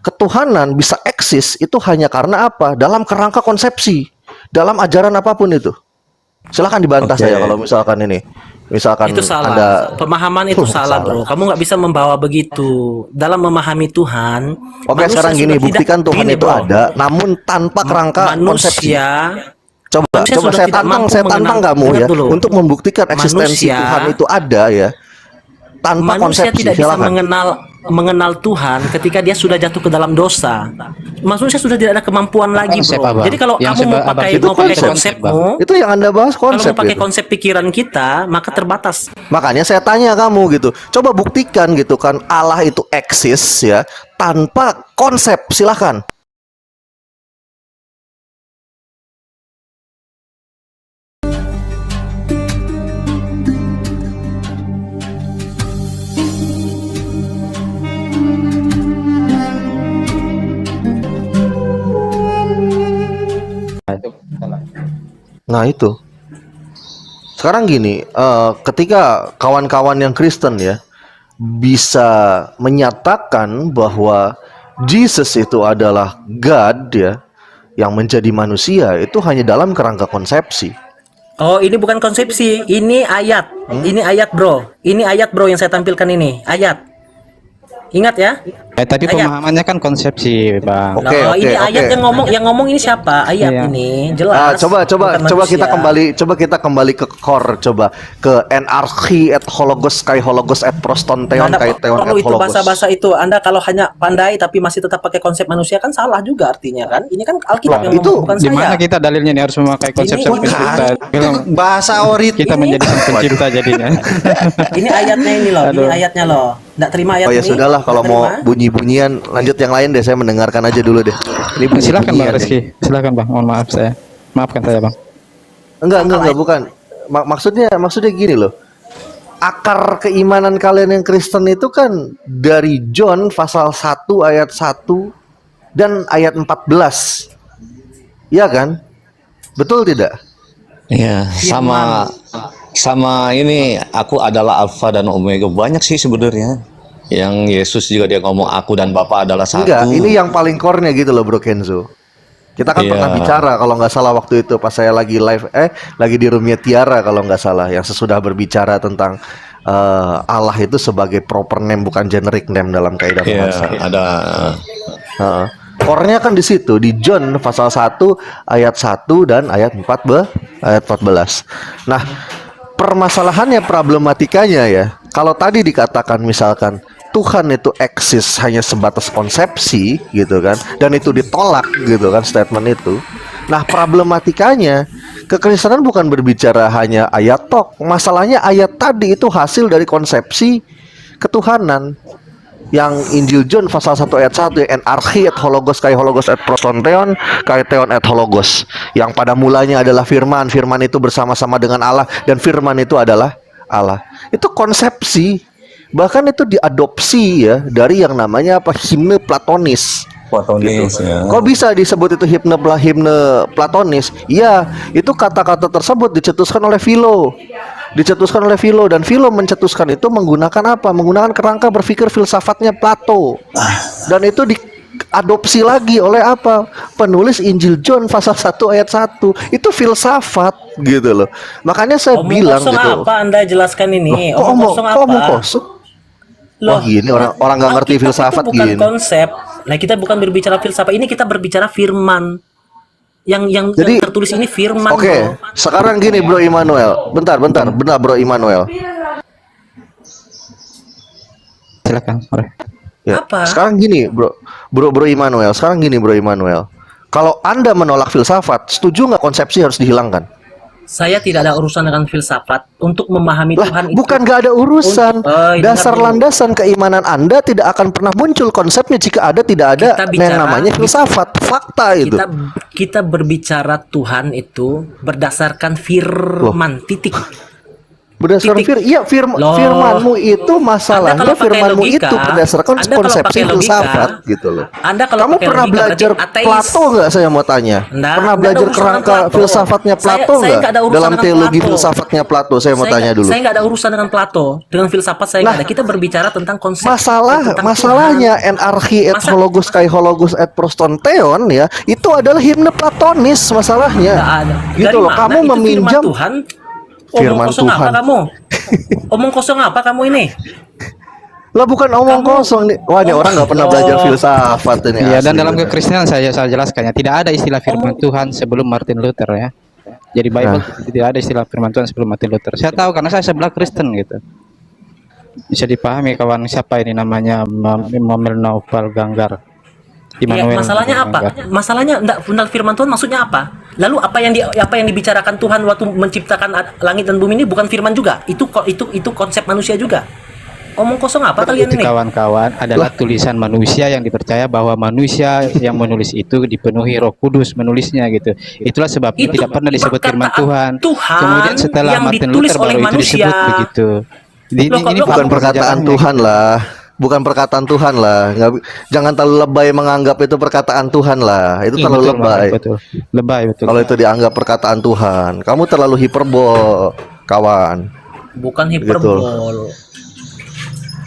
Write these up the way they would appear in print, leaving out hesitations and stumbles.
ketuhanan bisa eksis itu hanya karena apa? Dalam kerangka konsepsi, dalam ajaran apapun itu. Silahkan dibantah saya kalau misalkan ini, misalkan Itu salah. Anda Pemahaman itu salah, bro. Kamu nggak bisa membawa begitu. Dalam memahami Tuhan, Oke, manusia sekarang gini, sudah tidak buktikan Tuhan gini, itu bro. ada, namun tanpa kerangka konsepsi. Coba Manusia sudah saya tidak tantang, mampu saya tantang mengenal- kamu dengar ya dulu. untuk membuktikan eksistensi Manusia- Tuhan itu ada ya, tanpa Manusia konsepsi. tidak bisa Silakan. mengenal Tuhan ketika dia sudah jatuh ke dalam dosa. Manusia sudah tidak ada kemampuan lagi, Konsep, bro. Abang. Jadi kalau Yang kamu mau Abang pakai itu konsep, konsepmu, Itu yang Anda bahas kalau konsep mau pakai gitu. konsep pikiran kita, maka terbatas. Makanya saya tanya kamu gitu, coba buktikan gitu kan Allah itu eksis ya tanpa konsep. Silahkan. Nah itu. Sekarang gini, ketika kawan-kawan yang Kristen ya bisa menyatakan bahwa Jesus itu adalah God ya, yang menjadi manusia, itu hanya dalam kerangka konsepsi. Oh, ini bukan konsepsi, ini ayat. Ini ayat, bro. Ini ayat, bro, yang saya tampilkan ini. Ayat. Ingat ya? Tadi Ayat. pemahamannya kan konsepsi, Bang. Oke, Nah, oke, ini ayat oke. yang ngomong ini siapa? Ayat Iya. ini jelas. Coba bukan kita manusia. kita kembali ke core, coba ke enarchi et hologos kai hologos et prostonteon Anda kai teon perlu et itu hologos. bahasa-bahasa itu. Anda kalau hanya pandai tapi masih tetap pakai konsep manusia kan salah juga artinya kan? Ini kan Alkitab Loh, yang itu ngomong, bukan Di saya. mana kita dalilnya nih harus memakai konsep Ini sang bukan. pencipta? Bilang, Bahasa orit kita Ini- menjadi sang pencipta jadinya. Ini ayatnya ini loh. Ini Aduh. ayatnya loh. Nggak terima ayat Oh ya ini? sudahlah, kalau Nggak mau terima? bunyi-bunyian lanjut yang lain deh, saya mendengarkan aja dulu deh. Ini Silakan Bang bunyi-bunyian Rizky, silakan Bang. Mohon maaf saya. Maafkan saya, Bang. Enggak, bukan. Maksudnya gini loh. Akar keimanan kalian yang Kristen itu kan dari John pasal 1 ayat 1 dan ayat 14. Iya kan? Betul tidak? Iya, sama ini aku adalah Alfa dan Omega. Banyak sih sebenarnya. Yang Yesus juga dia ngomong aku dan Bapa adalah satu. Enggak, ini yang paling core-nya gitu loh Bro Kenzo. Kita kan Iya. pernah bicara kalau nggak salah waktu itu pas saya lagi live lagi di roomnya Tiara kalau nggak salah, yang sesudah berbicara tentang Allah itu sebagai proper name bukan generic name dalam kaidah Iya, bahasa. ada. Heeh. Core-nya kan di situ di John pasal 1 ayat 1 dan ayat 14. Nah, permasalahannya problematikanya ya. Kalau tadi dikatakan misalkan Tuhan itu eksis hanya sebatas konsepsi gitu kan, dan itu ditolak gitu kan statement itu. Nah, problematikanya kekristenan bukan berbicara hanya ayat tok. Masalahnya ayat tadi itu hasil dari konsepsi ketuhanan. Yang Injil John pasal 1 ayat 1 enarchi et hologos kai hologos et prostonteon kai teon et hologos, yang pada mulanya adalah firman, firman itu bersama-sama dengan Allah dan firman itu adalah Allah. Itu konsepsi, bahkan itu diadopsi ya dari yang namanya apa, himne Platonis. Platonis, ya. Kok bisa disebut itu himne Platonis? Iya, itu kata-kata tersebut dicetuskan oleh Philo. Dan Philo mencetuskan itu menggunakan apa? Menggunakan kerangka berpikir filsafatnya Plato. Dan itu diadopsi lagi oleh apa? Penulis Injil John pasal 1 ayat 1. Itu filsafat gitu loh. Makanya saya Omong bilang kosong gitu. apa Anda jelaskan ini? Kok Omong kosong apa? omong kosong? Loh, Wah, gini orang nggak ngerti Alkitab filsafat itu bukan gini. konsep. Nah, kita bukan berbicara filsafat. Ini kita berbicara firman. Yang Jadi, tertulis ini firman. Oke, bro. sekarang gini Bro Immanuel. Bentar, benar Bro Immanuel. Silakan. Ya. Apa? Sekarang gini, Bro Immanuel. Kalau Anda menolak filsafat, setuju nggak konsepsi harus dihilangkan? Saya tidak ada urusan dengan filsafat. Untuk memahami Lah, Tuhan bukan itu. nggak ada urusan. Dasar dengar dulu. landasan keimanan Anda tidak akan pernah muncul konsepnya jika tidak ada Kita yang bicara- namanya filsafat. Fakta itu. Kita berbicara Tuhan itu berdasarkan firman, titik. Berdasarkan Titik. Loh. firmanmu itu Anda masalahnya kalau pakai firmanmu logika, itu berdasarkan Anda kalau konsepsi pakai logika, filsafat gitu loh. Anda kalau Kamu pakai pernah logika belajar berarti ateis. Plato nggak, saya mau tanya? Nggak, Pernah nggak ada belajar urusan dengan kerangka Plato. filsafatnya Plato Saya nggak? nggak ada urusan Dalam dengan teologi Plato. filsafatnya Plato, saya mau tanya dulu. Saya nggak ada urusan dengan Plato, dengan filsafat saya nggak Nah, ada. Kita berbicara tentang konsep tentang Masalahnya Tuhan. enarki et Masa hologus kai hologus et prostonteon ya, itu adalah himne platonis masalahnya. nggak ada? Gitu Dari loh, mana? kamu Itu meminjam firman Tuhan. Omong firman kosong Tuhan. apa kamu? Omong kosong apa kamu ini? Lah bukan omong Kamu- kosong nih. Wah, ini orang nggak pernah belajar filsafat ini. Iya, dan asli dalam bener. kekristenan saya jelaskan ya, tidak ada istilah firman Tuhan sebelum Martin Luther ya. Jadi Bible tidak ada istilah firman Tuhan sebelum Martin Luther. Saya tahu karena saya sebelah Kristen gitu. Bisa dipahami kawan, siapa ini namanya Immanuel Naufal Ganggar. Ya, Immanuel masalahnya apa? Ganggar. Masalahnya enggak benar firman Tuhan maksudnya apa? Lalu apa yang dibicarakan Tuhan waktu menciptakan langit dan bumi ini bukan firman juga? Itu konsep manusia juga. Omong kosong apa kalian Itu ini? kawan-kawan adalah tulisan manusia yang dipercaya bahwa manusia yang menulis itu dipenuhi Roh Kudus menulisnya gitu. Itulah sebabnya Itu tidak pernah disebut firman perkataan Tuhan. Tuhan Kemudian setelah yang Martin ditulis Luther oleh baru itu manusia. disebut begitu. Loh, Bukan perkataan sejarahnya. Tuhan lah. Bukan perkataan Tuhan lah. Jangan terlalu lebay menganggap itu perkataan Tuhan lah. Itu Iya, terlalu betul, lebay. betul. Lebay betul. Kalau itu dianggap perkataan Tuhan, kamu terlalu hiperbol, kawan. Bukan hiperbol.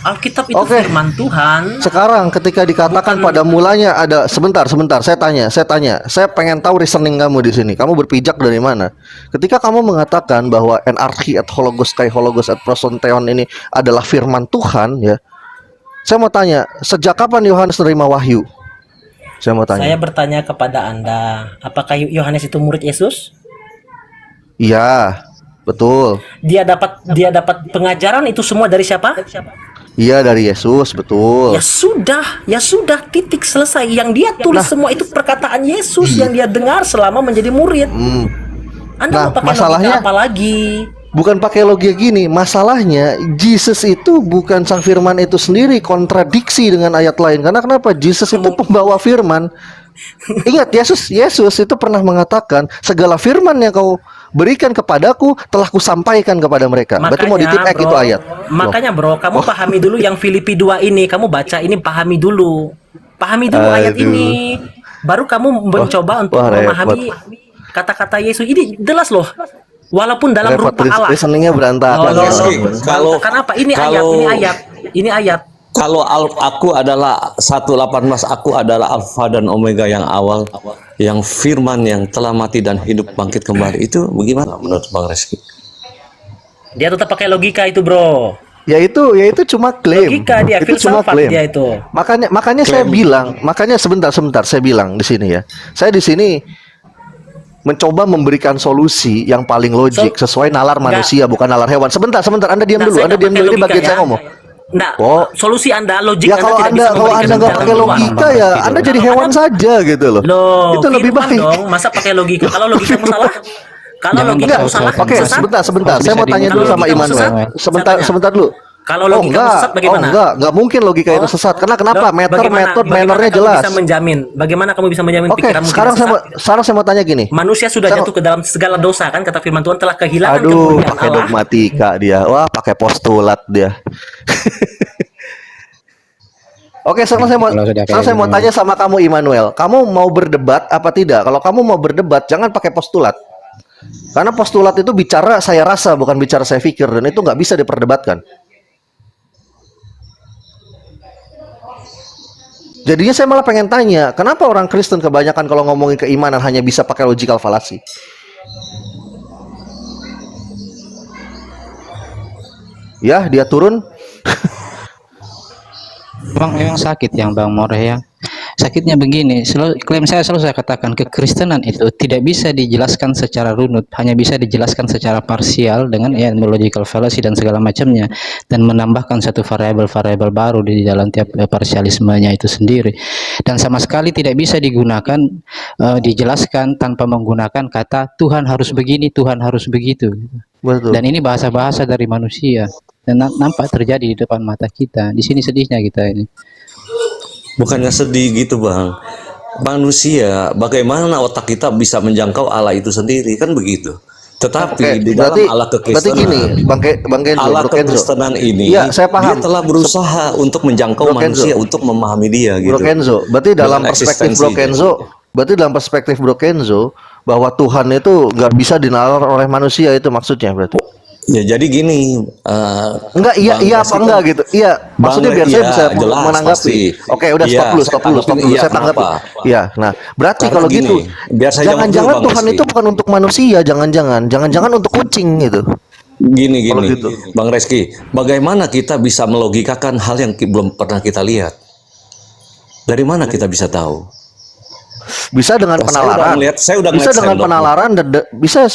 Alkitab itu Oke. firman Tuhan. Sekarang ketika dikatakan pada mulanya ada sebentar, saya tanya, saya pengen tahu reasoning kamu di sini. Kamu berpijak dari mana? Ketika kamu mengatakan bahwa enarki et hologos kai hologos et prosonteon ini adalah firman Tuhan, ya. Saya mau tanya, sejak kapan Yohanes menerima wahyu? Saya mau Saya tanya. bertanya kepada Anda, apakah Yohanes itu murid Yesus? Iya, betul. Dia dapat pengajaran itu semua dari siapa? Iya, dari Yesus, betul. Ya sudah, titik selesai. Yang dia tulis semua itu perkataan Yesus yang dia dengar selama menjadi murid. Anda Nah, mau pakai masalahnya- logika apa lagi? Bukan pakai logika gini, masalahnya Jesus itu bukan sang firman itu sendiri, kontradiksi dengan ayat lain. Karena kenapa? Jesus itu pembawa firman. Ingat, Yesus itu pernah mengatakan, segala firman yang kau berikan kepadaku telah kusampaikan kepada mereka. Berarti mau ditipek itu ayat. Makanya bro, kamu pahami dulu yang Filipi 2 ini. Kamu baca ini, pahami dulu. Pahami dulu ayat Aduh. ini. Baru kamu mencoba untuk wah, memahami kata-kata Yesus. Ini jelas loh. Walaupun dalam Repot, rupa Allah. listeningnya berantakan. Loh, Kalau- kenapa? Ini ayat. Kalau aku adalah 1:18, aku adalah Alfa dan Omega yang awal, yang firman yang telah mati dan hidup bangkit kembali. Itu bagaimana menurut Bang Reski? Dia tetap pakai logika itu, bro. Yaitu cuma klaim. Logika dia, itu cuma filsafat klaim. dia itu. Makanya saya bilang, sebentar saya bilang di sini ya. Saya di sini mencoba memberikan solusi yang paling logik sesuai nalar manusia, bukan nalar hewan. Sebentar, Anda diam Nah, dulu. saya Anda nggak diam pakai dulu, ini logika bagian ya. saya ngomong. Nggak, Oh. solusi Anda, logik Ya kalau tidak bisa Anda memberikan nggak jalan pakai keluar. logika ya, Anda jadi hewan saja gitu loh. Loh, Itu lebih firman baik. dong, masa pakai logika? Kalau logikamu salah, kalau Jangan logikamu pakai salah, logika. Oke, sesat. sebentar. Saya Bisa mau tanya dulu Kalau sama logikamu Immanuel. sesat, Sebentar saya dulu. Kalau logikamu sesat bagaimana? enggak mungkin logika itu sesat. Karena kenapa? Metode, mannernya kamu jelas. bisa menjamin? Bagaimana kamu bisa menjamin Oke, pikiranmu sekarang tidak sesat? saya mau tanya gini. Manusia sudah Saya- jatuh ke dalam segala dosa kan, kata firman Tuhan telah kehilangan Aduh, kemuliaan pakai Allah. dogmatika dia. Wah, pakai postulat dia. Oke, sekarang saya mau tanya sama kamu Immanuel. Kamu mau berdebat apa tidak? Kalau kamu mau berdebat, jangan pakai postulat. Karena postulat itu bicara saya rasa, bukan bicara saya pikir, dan itu nggak bisa diperdebatkan. Jadinya saya malah pengen tanya, kenapa orang Kristen kebanyakan kalau ngomongin keimanan hanya bisa pakai logical fallacy? Ya, dia turun. Memang sakit yang Bang More ya. Sakitnya begini, klaim saya selalu saya katakan kekristenan itu tidak bisa dijelaskan secara runut, hanya bisa dijelaskan secara parsial dengan ya logical fallacy dan segala macamnya, dan menambahkan satu variabel-variabel baru di dalam tiap parsialismenya itu sendiri, dan sama sekali tidak bisa digunakan dijelaskan tanpa menggunakan kata Tuhan harus begini, Tuhan harus begitu. Betul. Dan ini bahasa-bahasa dari manusia dan nampak terjadi di depan mata kita. Di sini sedihnya kita ini. Bukannya sedih gitu Bang. Manusia, bagaimana otak kita bisa menjangkau Allah itu sendiri, kan begitu. Tetapi di dalam berarti Allah berarti kekristenan, gini, Bang Kenzo, Allah Bro Kenzo. kekristenan ini, Iya, saya paham. dia telah berusaha untuk menjangkau Bro Kenzo. manusia untuk memahami dia Bro gitu. Kenzo, berarti dalam Dengan perspektif Bro eksistensinya. Kenzo, berarti dalam perspektif Bro Kenzo bahwa Tuhan itu nggak bisa dinalar oleh manusia, itu maksudnya berarti. Ya jadi gini, Enggak, iya Bang iya Reski apa enggak gitu. Iya, maksudnya biar saya iya, bisa jelas, menanggapi. pasti. Oke, udah Iya, stop saya dulu. tanggapin, Saya tanggapi. kenapa? Iya, nah, berarti Karena kalau gini, gitu, biar saya jawab dulu, jangan-jangan Bang Tuhan Reski. itu bukan untuk manusia, jangan-jangan untuk kucing gitu. Gini, Kalau gitu. Bang Reski, bagaimana kita bisa melogikakan hal yang belum pernah kita lihat? Dari mana kita bisa tahu? Bisa dengan Wah, penalaran. saya udah Bisa ngeliat dengan sendok. penalaran dan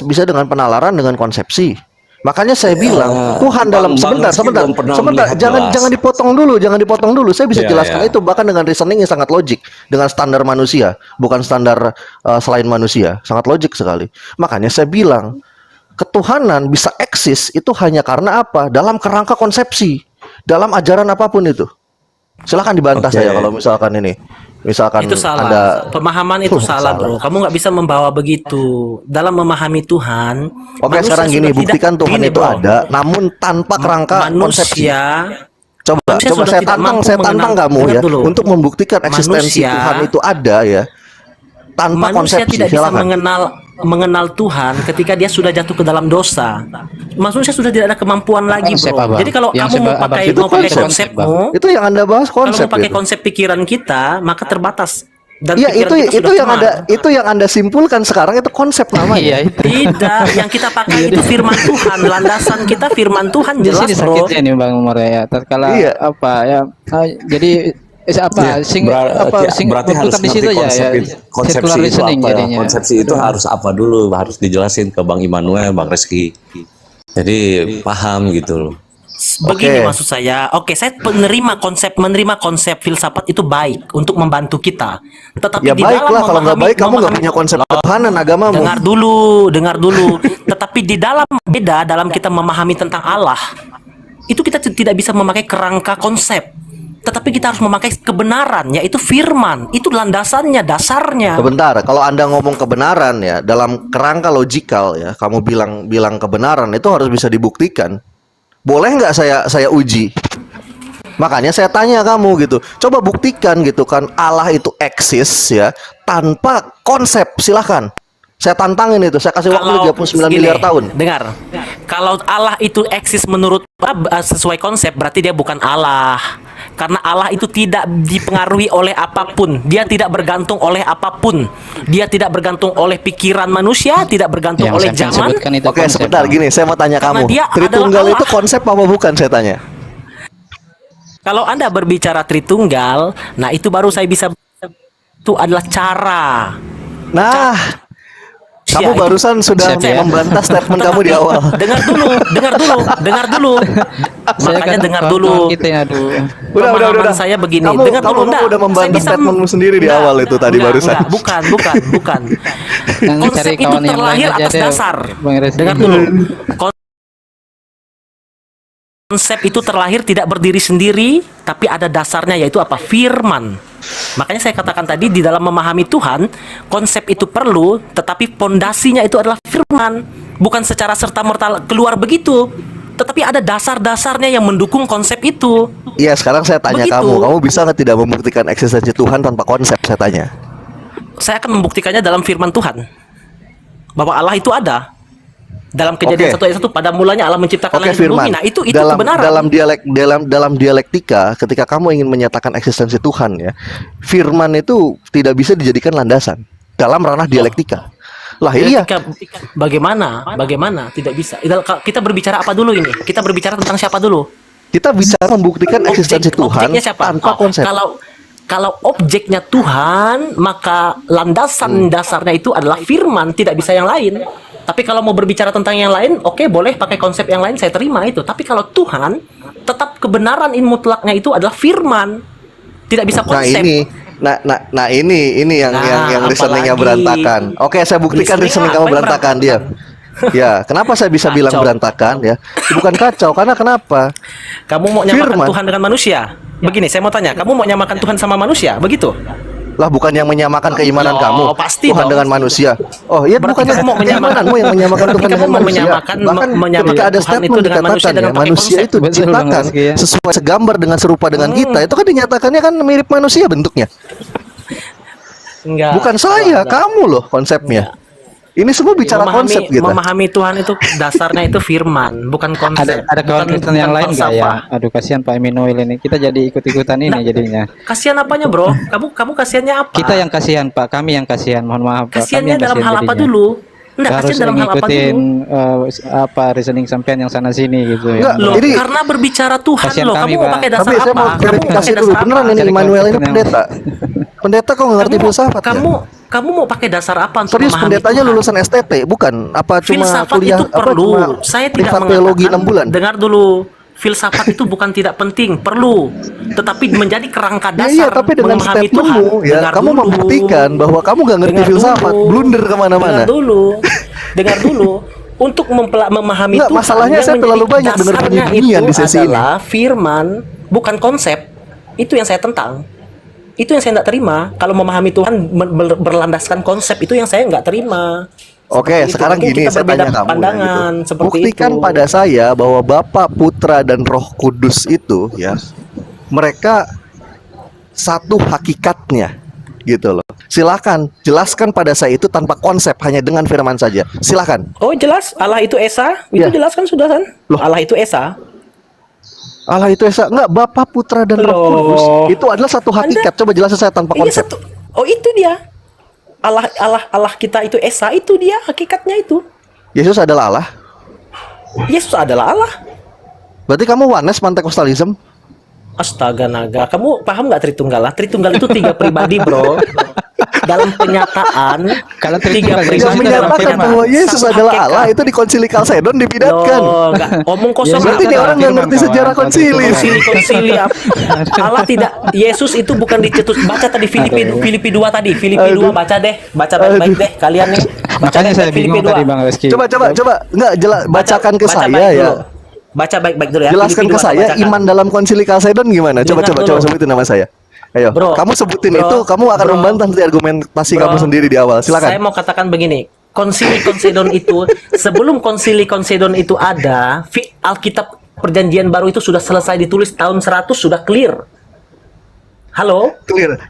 bisa dengan penalaran dengan konsepsi. Makanya saya bilang Tuhan dalam Bang Reski belum pernah melihat jelas. jangan dipotong dulu. Saya bisa Iya, jelaskan iya. itu bahkan dengan reasoning yang sangat logik, dengan standar manusia, bukan standar selain manusia, sangat logik sekali. Makanya saya bilang ketuhanan bisa eksis itu hanya karena apa? Dalam kerangka konsepsi, dalam ajaran apapun itu. Silahkan dibantah Oke. saya kalau misalkan ini. Misalkan Itu salah. Anda Pemahaman itu salah, bro. Kamu nggak bisa membawa begitu dalam memahami Tuhan. Oke, manusia sekarang gini, sudah buktikan tidak- Tuhan gini, itu bro. ada, namun tanpa kerangka konsepsi. Manusia Coba manusia saya sudah tidak tantang mampu kamu mengenal- ya Dengar dulu. untuk membuktikan eksistensi Manusia- Tuhan itu ada ya, tanpa manusia konsepsi. tidak bisa Silakan. mengenal Tuhan ketika dia sudah jatuh ke dalam dosa. Manusia sudah tidak ada kemampuan lagi, Konsep, bro. Abang. Jadi kalau Yang kamu mau Abang pakai itu konsep, konsepmu, Itu yang Anda bahas kalau konsep mau pakai gitu. konsep pikiran kita, maka terbatas. Dan Iya, pikiran kita itu sudah yang cemar. Anda simpulkan sekarang itu konsep Iya namanya. itu. Tidak, yang kita pakai itu firman Tuhan. Landasan kita firman Tuhan, Di jelas, sini bro. sakitnya nih Bang Umar ya. Tatkala Iya. apa ya? Jadi apa? Berarti harus berputar di situ ngerti aja ya. konsepsi Circular itu reasoning apa ya? jadinya. Konsepsi itu harus apa dulu? Harus dijelasin ke Bang Immanuel, Bang Reski. Jadi paham gitu loh. Begini Oke. maksud saya. Oke, saya menerima konsep filsafat itu baik untuk membantu kita. Tetapi Ya di baiklah, dalam kalau nggak baik kamu nggak punya konsep ketuhanan agamamu. dengar dulu. Tetapi di dalam beda dalam kita memahami tentang Allah, itu kita tidak bisa memakai kerangka konsep. Tetapi kita harus memakai kebenaran, yaitu firman. Itu landasannya, dasarnya. Sebentar, kalau Anda ngomong kebenaran ya, dalam kerangka logikal ya, kamu bilang kebenaran itu harus bisa dibuktikan. Boleh nggak saya uji? Makanya saya tanya kamu gitu. Coba buktikan gitu kan Allah itu eksis ya tanpa konsep. Silahkan. Saya tantangin itu. Saya kasih waktu 39 gini, miliar tahun. Dengar. Kalau Allah itu eksis menurut sesuai konsep, berarti dia bukan Allah. Karena Allah itu tidak dipengaruhi oleh apapun. Dia tidak bergantung oleh apapun. Dia tidak bergantung oleh pikiran manusia, tidak bergantung Yang oleh saya zaman. sebutkan itu Oke, konsep, sebentar Bang. gini. Saya mau tanya Karena kamu. dia Tritunggal adalah itu Allah. konsep apa bukan? Saya tanya. Kalau Anda berbicara Tritunggal, nah itu baru saya bisa, itu adalah cara. Nah, kamu itu- barusan sudah Konsep, ya. membantah statement kamu di awal. Dengar dulu. Makanya kan dengar kawan-kawan dulu. Kita ya, aduh. Pemahaman saya begini. Dengar dulu, kamu enggak. udah membantah Saya bisa- statementmu sendiri di enggak, awal itu tadi enggak, barusan. enggak. Bukan. Nanti Konsep cari itu kawan yang terlahir lain aja atas deh, dasar. Bang Reski. Dengar dulu. Konsep itu terlahir tidak berdiri sendiri, tapi ada dasarnya, yaitu apa? Firman. Makanya saya katakan tadi, di dalam memahami Tuhan, konsep itu perlu, tetapi pondasinya itu adalah firman. Bukan secara serta-merta keluar begitu, tetapi ada dasar-dasarnya yang mendukung konsep itu. Iya, sekarang saya tanya Begitu. kamu bisa nggak tidak membuktikan eksistensi Tuhan tanpa konsep? Saya tanya. Saya akan membuktikannya dalam firman Tuhan, bahwa Allah itu ada. Dalam Kejadian Oke. 1 ayat 1, pada mulanya Allah menciptakan Oke, langit dan bumi. Firman. Nah, itu dalam kebenaran. dalam dialektika, ketika kamu ingin menyatakan eksistensi Tuhan ya, firman itu tidak bisa dijadikan landasan dalam ranah dialektika. Lah iya, Bagaimana? Tidak bisa. Kita berbicara apa dulu ini? Kita berbicara tentang siapa dulu? kita bisa membuktikan eksistensi Tuhan Objeknya siapa? tanpa konsep. Kalau objeknya Tuhan, maka landasan dasarnya itu adalah firman, tidak bisa yang lain. Tapi kalau mau berbicara tentang yang lain, oke, boleh pakai konsep yang lain, saya terima itu. Tapi kalau Tuhan, tetap kebenaran mutlaknya itu adalah firman. Tidak bisa Nah konsep. ini yang Nah, reasoningnya apalagi. berantakan. Oke, saya buktikan Reasoning reasoning kamu apa yang berantakan dia. Ya, kenapa saya bisa bilang Kacau. berantakan ya? Bukan kacau, karena kenapa? Kamu mau nyamakan Firman. Tuhan dengan manusia? Begini, saya mau tanya, kamu mau nyamakan Tuhan sama manusia? Begitu? Lah bukan yang menyamakan keimanan Loh, kamu pasti Tuhan dong. dengan manusia. Oh iya, Berarti bukannya kamu mau keimananmu yang menyamakan berarti Tuhan kamu dengan mau manusia. menyamakan Bahkan menyamakan ketika ada Tuhan itu statement dengan manusia dikatakan dengan ya, pakai manusia konsep. itu Betul, Bang diciptakan Rizky, ya. sesuai segambar dengan serupa dengan kita. Itu kan dinyatakannya kan mirip manusia bentuknya. Enggak. Bukan saya, Enggak. kamu loh konsepnya. Ini semua bicara konsep kita. Memahami Tuhan itu dasarnya itu firman, bukan konsep. Ada kawan bukan, Kristen yang bukan lain nggak ya? falsafah. Aduh kasihan Pak Emmanuel ini. Kita jadi ikut-ikutan ini Nah, jadinya. Kasihan apanya, Bro? Kamu kasihannya apa? Kita yang kasihan Pak, kami yang kasihan. Mohon maaf Pak. Kami kasihannya yang dalam kasihan hal apa jadinya. dulu? Enggak, Harus kasihan dalam hal apa ngikutin dulu? apa reasoning sampean yang sana sini gitu Enggak, ya. Loh, Ini- karena berbicara Tuhan Kasihan loh. kami, Kamu mau Pak. pakai dasar Tapi saya apa? mau Kamu verifikasi pakai dulu. dasar Beneran apa? ini Cari Immanuel ini konsisten yang- pendeta. Pendeta kok nggak ngerti filsafat ya? Kamu mau pakai dasar apa untuk Serius memahami pendetanya Tuhan? lulusan STT bukan? Apa cuma Filsafat kuliah itu apa perlu. cuma Saya tidak privat teologi 6 bulan? Dengar dulu. Filsafat itu bukan tidak penting, perlu. Tetapi menjadi kerangka Ya dasar iya, tapi dengan memahami Tuhan. statementmu ya Dengar kamu dulu. membuktikan bahwa kamu nggak ngerti Dengar filsafat, dulu. blunder kemana-mana. Dengar dulu. Dengar dulu. Untuk memahami Nggak, Tuhan, masalahnya yang saya terlalu menjadi banyak dengar dasarnya bunyi-bunyian itu di sesi ini. adalah firman, bukan konsep. Itu yang saya tentang. Itu yang saya nggak terima. Kalau memahami Tuhan berlandaskan konsep, itu yang saya nggak terima. Oke, Seperti itu. sekarang Mungkin gini kita saya berbeda tanya kamu ya, pandangan gitu. seperti Buktikan itu. pada saya bahwa Bapa, Putra dan Roh Kudus itu ya mereka satu hakikatnya gitu loh. Silakan jelaskan pada saya itu tanpa konsep, hanya dengan firman saja. Silakan. Oh jelas, Allah itu Esa, itu Ya. jelas kan sudah kan? Loh. Allah itu Esa. Allah itu Esa, enggak, Bapa, Putra dan Roh Loh. Kudus itu adalah satu hakikat. Coba jelasin saya tanpa Iya konsep. satu. Oh itu dia. Allah kita itu Esa, itu dia hakikatnya itu. Yesus adalah Allah. Yesus adalah Allah. Berarti kamu Oneness Pentekostalism? Astaga naga, kamu paham nggak Tritunggal? Tritunggal itu 3 pribadi, bro. Dalam penyataan, Kalau 3 Tritunggal, Yang pribadi dalam menyatakan penyataan. bahwa Yesus Satu adalah hakikat. Allah itu di Konsili Kalsedon dipidatkan. Loh, nggak omong kosong. Yesus Berarti apa? dia orang nggak Firman, ngerti kawan. sejarah konsili. Konsili apa? Allah tidak, Yesus itu bukan dicetus. Baca tadi Filipi 2 tadi. Filipi 2 baca deh. Baca baik-baik deh kalian nih. Baca Makanya saya baik-baik bingung Filipi 2. tadi Bang Reski. Coba, enggak bacakan ke saya baik ya. dulu. Baca baik-baik dulu ya. Jelaskan Filipi ke 2 saya bacakan. iman dalam Konsili Kalsedon gimana? Coba Dengar dulu. sebutin nama saya. Ayo, Bro, kamu sebutin bro, itu, kamu akan bro, membantah nanti argumentasi Bro, kamu sendiri di awal. Saya Silakan. mau katakan begini. Konsili Konsedon itu sebelum Konsili Konsedon itu ada, Alkitab Perjanjian Baru itu sudah selesai ditulis tahun 100 sudah clear. Halo?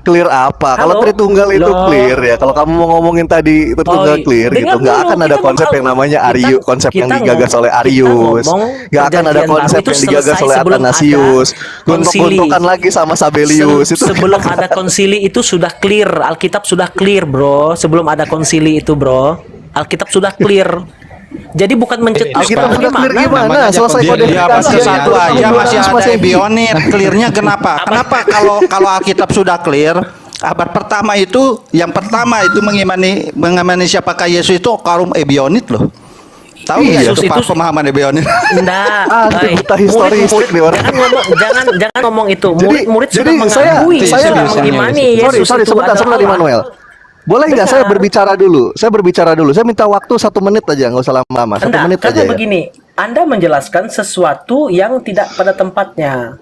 Clear apa? Kalau Halo? Tritunggal itu Loh. clear ya. Kalau kamu mau ngomongin tadi Tritunggal Oh, clear dengar gitu, nggak dulu, akan ada kita konsep ngomong- yang namanya kita- Arius, konsep yang kita digagas ngomong- oleh kita Arius. ngomong Nggak akan ada Perjanjian konsep Baru itu yang digagas selesai oleh sebelum Athanasius. ada konsili. Guntuk-guntukan lagi sama Sabelius itu. Sebelum ada konsili itu sudah clear, Alkitab sudah clear, bro. Sebelum ada konsili itu, bro, Alkitab sudah clear. Jadi bukan mencetuskan. Kita sudah clear Bagaimana? gimana? Namanya Selesai konsili. kodifikasi. Dia pas ke satu Tahun aja masih 200 ada Masehi. ebionit. Clearnya kenapa? Kenapa kalau Alkitab sudah clear, abad pertama itu yang pertama itu mengimani siapakah Yesus itu kaum ebionit loh. Tahu nggak Yesus itu itu- pemahaman ebionit? Enggak. Itu buta historistik nih orang. Jangan ngomong itu. Murid-murid sudah jadi mengakui, saya sudah biasanya mengimani Yesus. Yesus Sorry, itu sebentar, adalah Allah. Immanuel. Boleh nggak saya Benar. berbicara dulu? Saya minta waktu 1 menit aja, nggak usah lama-lama. 1 Enggak, menit karena aja ya. begini, Anda menjelaskan sesuatu yang tidak pada tempatnya.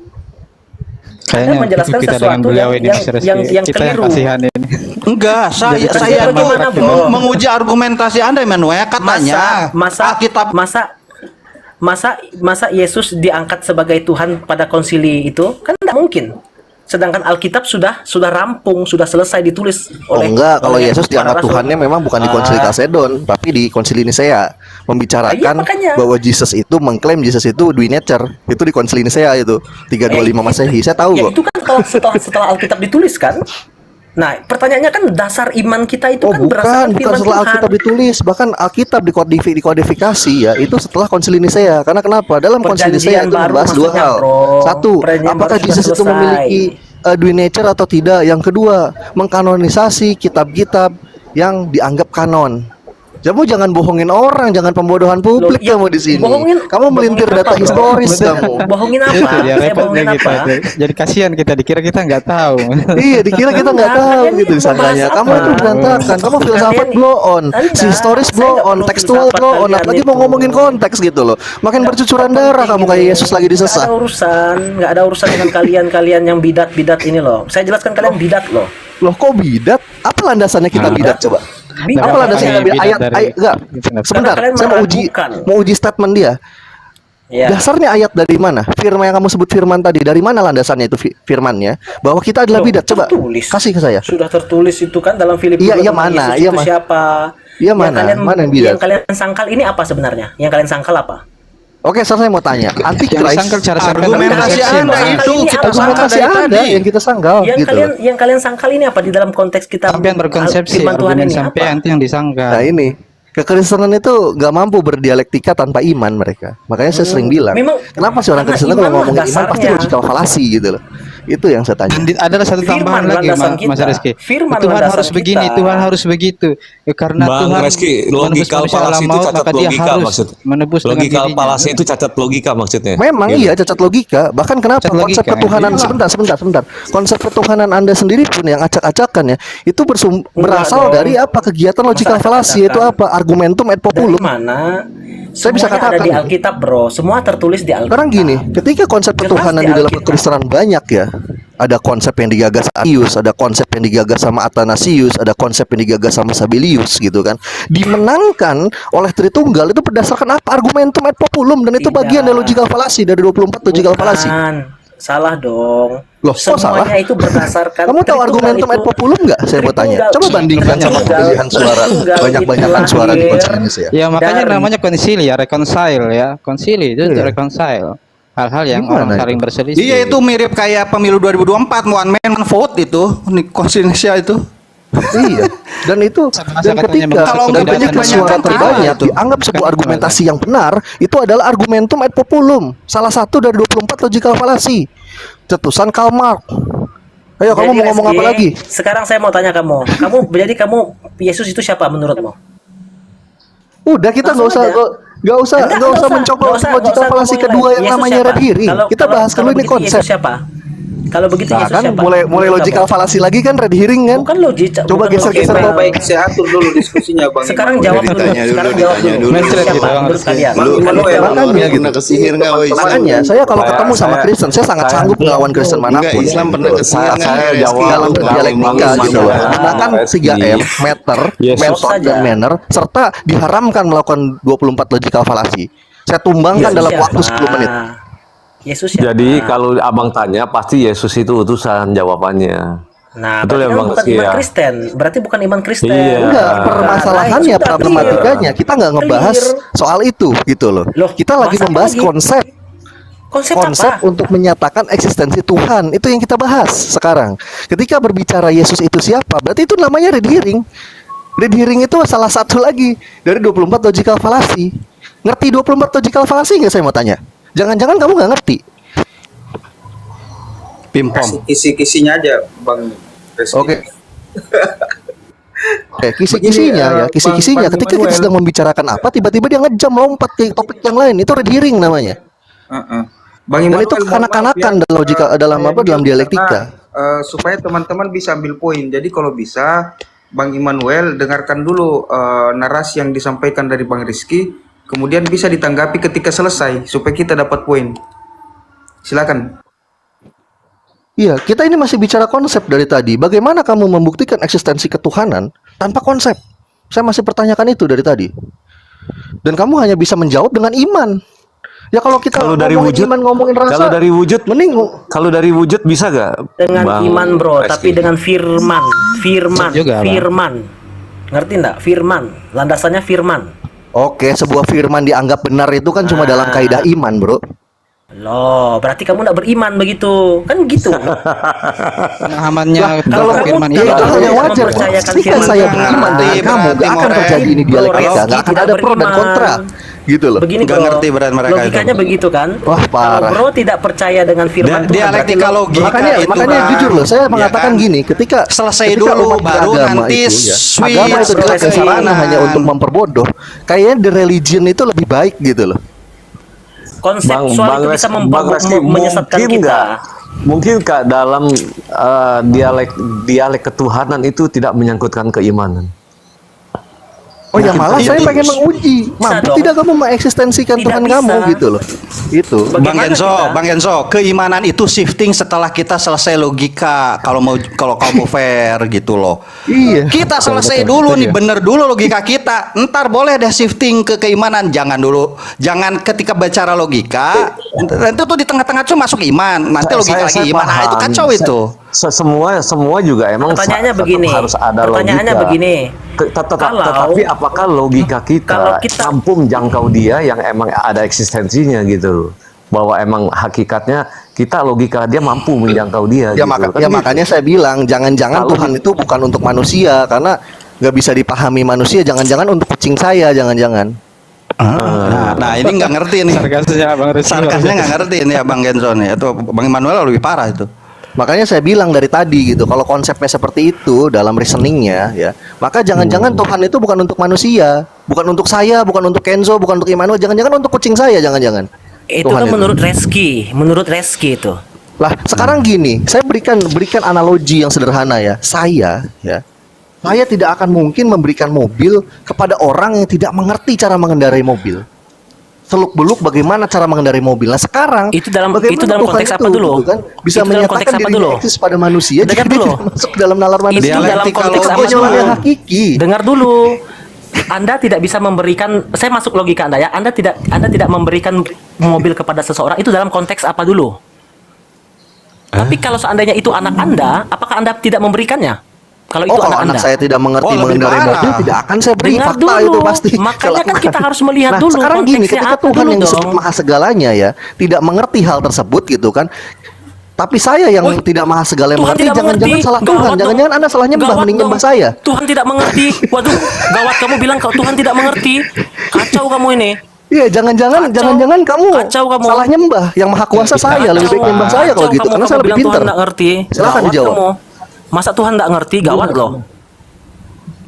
Kayaknya menjelaskan kita dengan sesuatu beliau yang- ini yang- Mas Reski. yang Kita yang keliru. kasihan ini. Enggak, saya Jadi bagaimana, bro? menguji argumentasi Anda Emmanuel katanya Alkitab Masa Yesus diangkat sebagai Tuhan pada konsili itu kan tidak mungkin. Sedangkan Alkitab sudah rampung, sudah selesai ditulis Oh oleh enggak, kalau oleh Yesus para diangkat rasul. Tuhannya memang bukan di Konsili Kalsedon, tapi di Konsili Nisea membicarakan Iya, makanya. bahwa Jesus itu mengklaim Jesus itu dui nature. Itu di Konsili Nisea itu 325 Masehi. Saya tahu Ya kok. itu kan kalau setelah Alkitab ditulis kan. Nah, pertanyaannya kan dasar iman kita itu Oh kan bukan berdasarkan firman setelah Tuhan. Alkitab ditulis, bahkan Alkitab dikodifikasi ya itu setelah Konsili Nisea. Karena kenapa? Dalam Konsili Nisea Perjanjian itu baru membahas 2 maksudnya, hal. bro. Satu, Perjanjian apakah baru sudah Jesus itu selesai. memiliki dui nature atau tidak? Yang kedua, mengkanonisasi kitab-kitab yang dianggap kanon. Kamu jangan bohongin orang, jangan pembodohan publik ya, kamu di sini. Kamu bohongin melintir data apa, bro? historis kamu. Bohongin apa? Itu dia Saya repotnya bohongin kita. apa? Jadi kasihan kita dikira kita nggak tahu. Iya, dikira kita nggak Enggak, tahu kalian gitu ini disangkanya. membahas Kamu apa? itu berantakan. Kamu filsafat Kalian- blow on, Anda, historis saya blow nggak on, perlu tekstual filsafat blow on. kalian Apalagi mau itu. ngomongin konteks gitu loh. Makin bercucuran darah kamu kayak Yesus lagi disesat. Nggak ada urusan dengan kalian yang bidat ini loh. Saya jelaskan kalian bidat loh. Loh kok bidat? Apa landasannya kita bidat coba? Bidat. Apa landasannya kita bidat? Ayat enggak. Sebentar, kalian saya meragukan. mau uji statement dia. Ya. Dasarnya ayat dari mana? Firman yang kamu sebut firman tadi, dari mana landasannya itu firmannya? Bahwa kita adalah Loh, bidat. Coba tertulis. kasih ke saya. Sudah tertulis itu kan dalam Filipi. Iya, 2 iya, tentang mana? Yesus Iya, itu siapa? Iya, Yang mana? Mana yang bidat? Yang kalian sangkal ini apa sebenarnya? Yang kalian sangkal apa? Oke, saya mau tanya. Yang Antichrist. disangkal cara sangkal Argumentasi persepsi, Anda Bang. itu Ini kita apa? sangkal Argumentasi dari Anda tadi. yang kita sangkal gitu loh. Yang kalian sangkal ini apa di dalam konteks kita? Sampean berkonsepsi firman Tuhan argumen ini sampean apa? itu yang disangkal. Nah ini kekristenan itu nggak mampu berdialektika tanpa iman mereka. Makanya saya sering bilang, Memang- kenapa sih orang karena Kristen itu kalau iman ngomongin iman pasti dasarnya. logical fallacy gitu loh. Itu yang saya tanya. Dan adalah satu tambahan Firman lagi landasan Mas kita. Reski. Firman Tuhan landasan harus begini, kita. Tuhan harus begitu. Ya, karena Bang Tuhan Reski, menebus logikal manusia palasi alam itu maut, cacat maka dia logika harus maksud. menebus dengan Logikal dirinya. palasi itu cacat logika maksudnya. Memang Gitu. iya cacat logika. Bahkan kenapa Cacat konsep logika, ketuhanan ya. sebentar. Konsep ketuhanan Anda sendiri pun yang acak-acakan ya, itu berasal dong. dari apa? Kegiatan logical Masa fallacy itu acak-acakan? apa? Argumentum et Dari populum. mana? Saya bisa Semuanya ada katakan. di Alkitab, bro. Semua tertulis di Alkitab. Sekarang gini, ketika konsep Jelas ketuhanan di di dalam Alkitab. kekristenan banyak ya. Ada konsep yang digagas Arius, ada konsep yang digagas sama Athanasius, ada konsep yang digagas sama Sabellius gitu kan. Dimenangkan oleh Tritunggal itu berdasarkan apa? Argumentum et populum, dan itu Tidak. bagian dari logical fallacy, dari 24 logical fallacy. Bukan. Salah dong. Loh, kok salah? Semuanya itu berdasarkan. Kamu tahu Tritunggal argumentum et itu- populum nggak? Saya mau tanya. Tritunggal- Coba bandingkan sama Tritunggal- pemilihan suara, Tritunggal banyak-banyakan itu suara di lahir Konsil Indonesia. Ya makanya dari- namanya konsili ya, reconcile ya. Konsili itu Iya. reconcile. Hal-hal yang Gimana orang itu? saling berselisih. Iya itu mirip kayak pemilu 2024 one man one vote itu Indonesia itu. Iya. Dan itu Sama dan katanya ketika kalau dan nggak ketika banyak-banyak suara kan terbanyak itu. dianggap sebuah Bukan argumentasi yang benar, itu adalah argumentum et populum. Salah satu dari 24 logical fallacy. Cetusan Karl Marx. Ayo kamu Jadi, mau ngomong SG, apa lagi? Sekarang saya mau tanya kamu. Kamu Yesus itu siapa menurutmu? Udah kita nggak usah Langsung aja. nggak usah mencoba logical fallacy kedua yang namanya red herring. Kita bahas dulu ini konsep. Siapa? Kalau begitu Nah, Yesus kan siapa? mulai Menurut logical kamu? fallacy lagi kan red herring kan? Bukan logis. Coba bukan geser-geser logis. ke- Baik, saya atur dulu diskusinya Bang. Sekarang Immanuel. jawab dulu. Ditanya dulu, Sekarang jawab ditanya dulu. dulu. Yesus Mencret siapa gitu, menurut kalian? Bang Immanuel, Makanya. Kena kesihir nggak, woi? Makanya saya kalau ketemu sama Kristen, saya sangat sanggup melawan Kristen Enggak, manapun. Islam pernah kesihir nggak? saya Reski? jawab. Dalam Kalau berdialektika memang gitu loh. ya. Menggunakan 3M, meter, Yesus method saja. dan manner, serta diharamkan melakukan 24 logical fallacy. Saya tumbangkan Yesus dalam siapa? waktu 10 menit. Yesus siapa? Jadi kalau abang tanya pasti Yesus itu utusan jawabannya. Nah, Betul berarti ya, kan Bang bukan Rizky, iman ya? Kristen. Berarti bukan iman Kristen. Iya. Enggak, Nah, permasalahannya, sudah problematikanya clear. kita nggak ngebahas Clear. soal itu gitu loh. Loh, Kita lagi masa membahas lagi? konsep Konsep apa? untuk menyatakan eksistensi Tuhan. Itu yang kita bahas sekarang. Ketika berbicara Yesus itu siapa, berarti itu namanya red herring. Red herring itu salah satu lagi dari 24 logical fallacy. Ngerti 24 logical fallacy nggak, saya mau tanya? Jangan-jangan kamu nggak ngerti. Pimpom. Kasih kisi-kisinya aja Bang Reski. Oke. Kisi-kisinya ya, kisi-kisinya. Bang Ketika kita Immanuel. sedang membicarakan apa, tiba-tiba dia ngejam lompat ke topik yang lain. Itu red herring namanya. Bang Dan Immanuel, itu mohon maaf kekanak-kanakan ya, dalam logika dalam saya apa dalam mute dialektika. karena, supaya teman-teman bisa ambil poin. Jadi kalau bisa Bang Immanuel dengarkan dulu narasi yang disampaikan dari Bang Rizky, kemudian bisa ditanggapi ketika selesai supaya kita dapat poin. Silakan. Iya, kita ini masih bicara konsep dari tadi. Bagaimana kamu membuktikan eksistensi ketuhanan tanpa konsep? Saya masih pertanyakan itu dari tadi. Dan kamu hanya bisa menjawab dengan iman. Ya kalau kita Kalau dari ngomongin wujud, iman, ngomongin rasa, kalau dari wujud, mending kalau dari wujud bisa gak? Dengan Bang iman, bro, Reski? tapi dengan firman. Bisa juga, Bang. Firman. Ngerti enggak? Firman. Landasannya firman. Oke, sebuah firman dianggap benar itu kan cuma dalam kaidah iman, bro. Loh, berarti kamu enggak beriman begitu. Kan gitu. Pemahamannya Kalau tentang firman ya itu kalau hal yang kamu wajar. mempercayakan Ketika firman saya Tuhan, beriman dengan kamu, gak akan berarti terjadi ini dialektika, Reski gak akan tidak ada pro dan beriman. kontra. gitu loh. Begini Nggak bro, ngerti berat mereka logikanya itu. begitu kan? Wah, parah. Kalau bro tidak percaya dengan firman Tuhan, Dialektika berarti lo- logika makanya itu, makanya Bang. jujur loh, saya Ya mengatakan kan? gini, ketika Selesai ketika dulu, umat baru beragama nanti itu, ya, switch agama itu ke dilakukan sarana keimanan. hanya untuk memperbodoh, kayaknya the religion itu lebih baik gitu loh. konseptual itu bisa Reski, menyesatkan mungkin kita. nggak? Mungkin nggak dalam dialek ketuhanan itu tidak menyangkutkan keimanan. Oh ya malah itu- saya pengen menguji, mampu dong. tidak kamu mengeksistensikan Tidak Tuhan bisa. kamu gitu loh. Itu. Bang Bagaimana Enzo, kita- Bang Enzo, keimanan itu shifting setelah kita selesai logika. Kalau kamu fair gitu loh. Iya. Kita selesai dulu nih, bener dulu logika kita. Ntar boleh deh shifting ke keimanan. Jangan dulu, jangan ketika bicara logika. Nanti tuh di tengah-tengah tuh masuk iman. Nanti logika lagi iman. Nah, itu paham. kacau itu. Semua juga emang Pertanyaannya tetap begini. harus ada Pertanyaannya logika. begini. Tetapi apakah logika kalau kita kita- mampu menjangkau dia yang emang ada eksistensinya gitu loh. Bahwa emang hakikatnya kita logika dia mampu menjangkau dia Ya, gitu. Kan ya gitu. makanya saya bilang jangan-jangan Kalau Tuhan di- itu bukan untuk manusia karena nggak bisa dipahami manusia. Jangan-jangan untuk kucing saya, jangan-jangan. Nah, ini nggak ngerti nih. Sarkasnya nggak ngerti ini ya Bang Enzo nih. Itu Bang Emmanuel lebih parah itu. Makanya saya bilang dari tadi gitu, kalau konsepnya seperti itu dalam reasoningnya ya, maka jangan-jangan Tuhan itu bukan untuk manusia, bukan untuk saya, bukan untuk Kenzo, bukan untuk Immanuel, jangan-jangan untuk kucing saya, jangan-jangan. Itu Tuhan kan menurut Reski itu. Lah, sekarang gini, saya berikan analogi yang sederhana ya. Saya tidak akan mungkin memberikan mobil kepada orang yang tidak mengerti cara mengendarai mobil. Seluk-beluk bagaimana cara mengendarai mobil. Nah, sekarang Itu dalam bagaimana Tuhan konteks apa itu, dulu? gitu kan, bisa Itu dalam konteks menyatakan apa dirinya dulu? eksis pada manusia Dengar jika dia dulu. tidak masuk dalam nalar manusia. Itu dalam Dialektika konteks apa logis, dulu? yang hakiki. Dengar dulu. Anda tidak bisa memberikan, saya masuk logika Anda ya. Anda tidak memberikan mobil kepada seseorang itu dalam konteks apa dulu? Tapi kalau seandainya itu anak Anda, apakah Anda tidak memberikannya? Kalau itu kalau anak anak Anda. saya tidak mengerti lebih mengendarai parah. mobil, tidak akan saya beri Dengar fakta dulu. itu pasti. Makanya kan kita harus melihat Nah, dulu sekarang gini, konteksnya ketika apa Tuhan dulu yang disebut dong. maha segalanya ya, tidak mengerti hal tersebut gitu kan. Tapi saya yang Woi, tidak maha segala yang Tuhan mengerti, tidak jangan-jangan mengerti. salah Gawat Tuhan, dong. jangan-jangan Anda salah nyembah Gawat mending dong. nyembah saya. Tuhan tidak mengerti. Waduh, gawat kamu bilang kalau Tuhan tidak mengerti. Kacau kamu ini. Iya, jangan-jangan kamu Kacau kamu. salah nyembah. Yang maha kuasa saya, lebih baik nyembah saya kalau gitu, karena saya lebih bilang pintar. Tuhan tidak ngerti. Silakan Gawat dijawab. kamu. Masa Tuhan tidak ngerti? Gawat loh.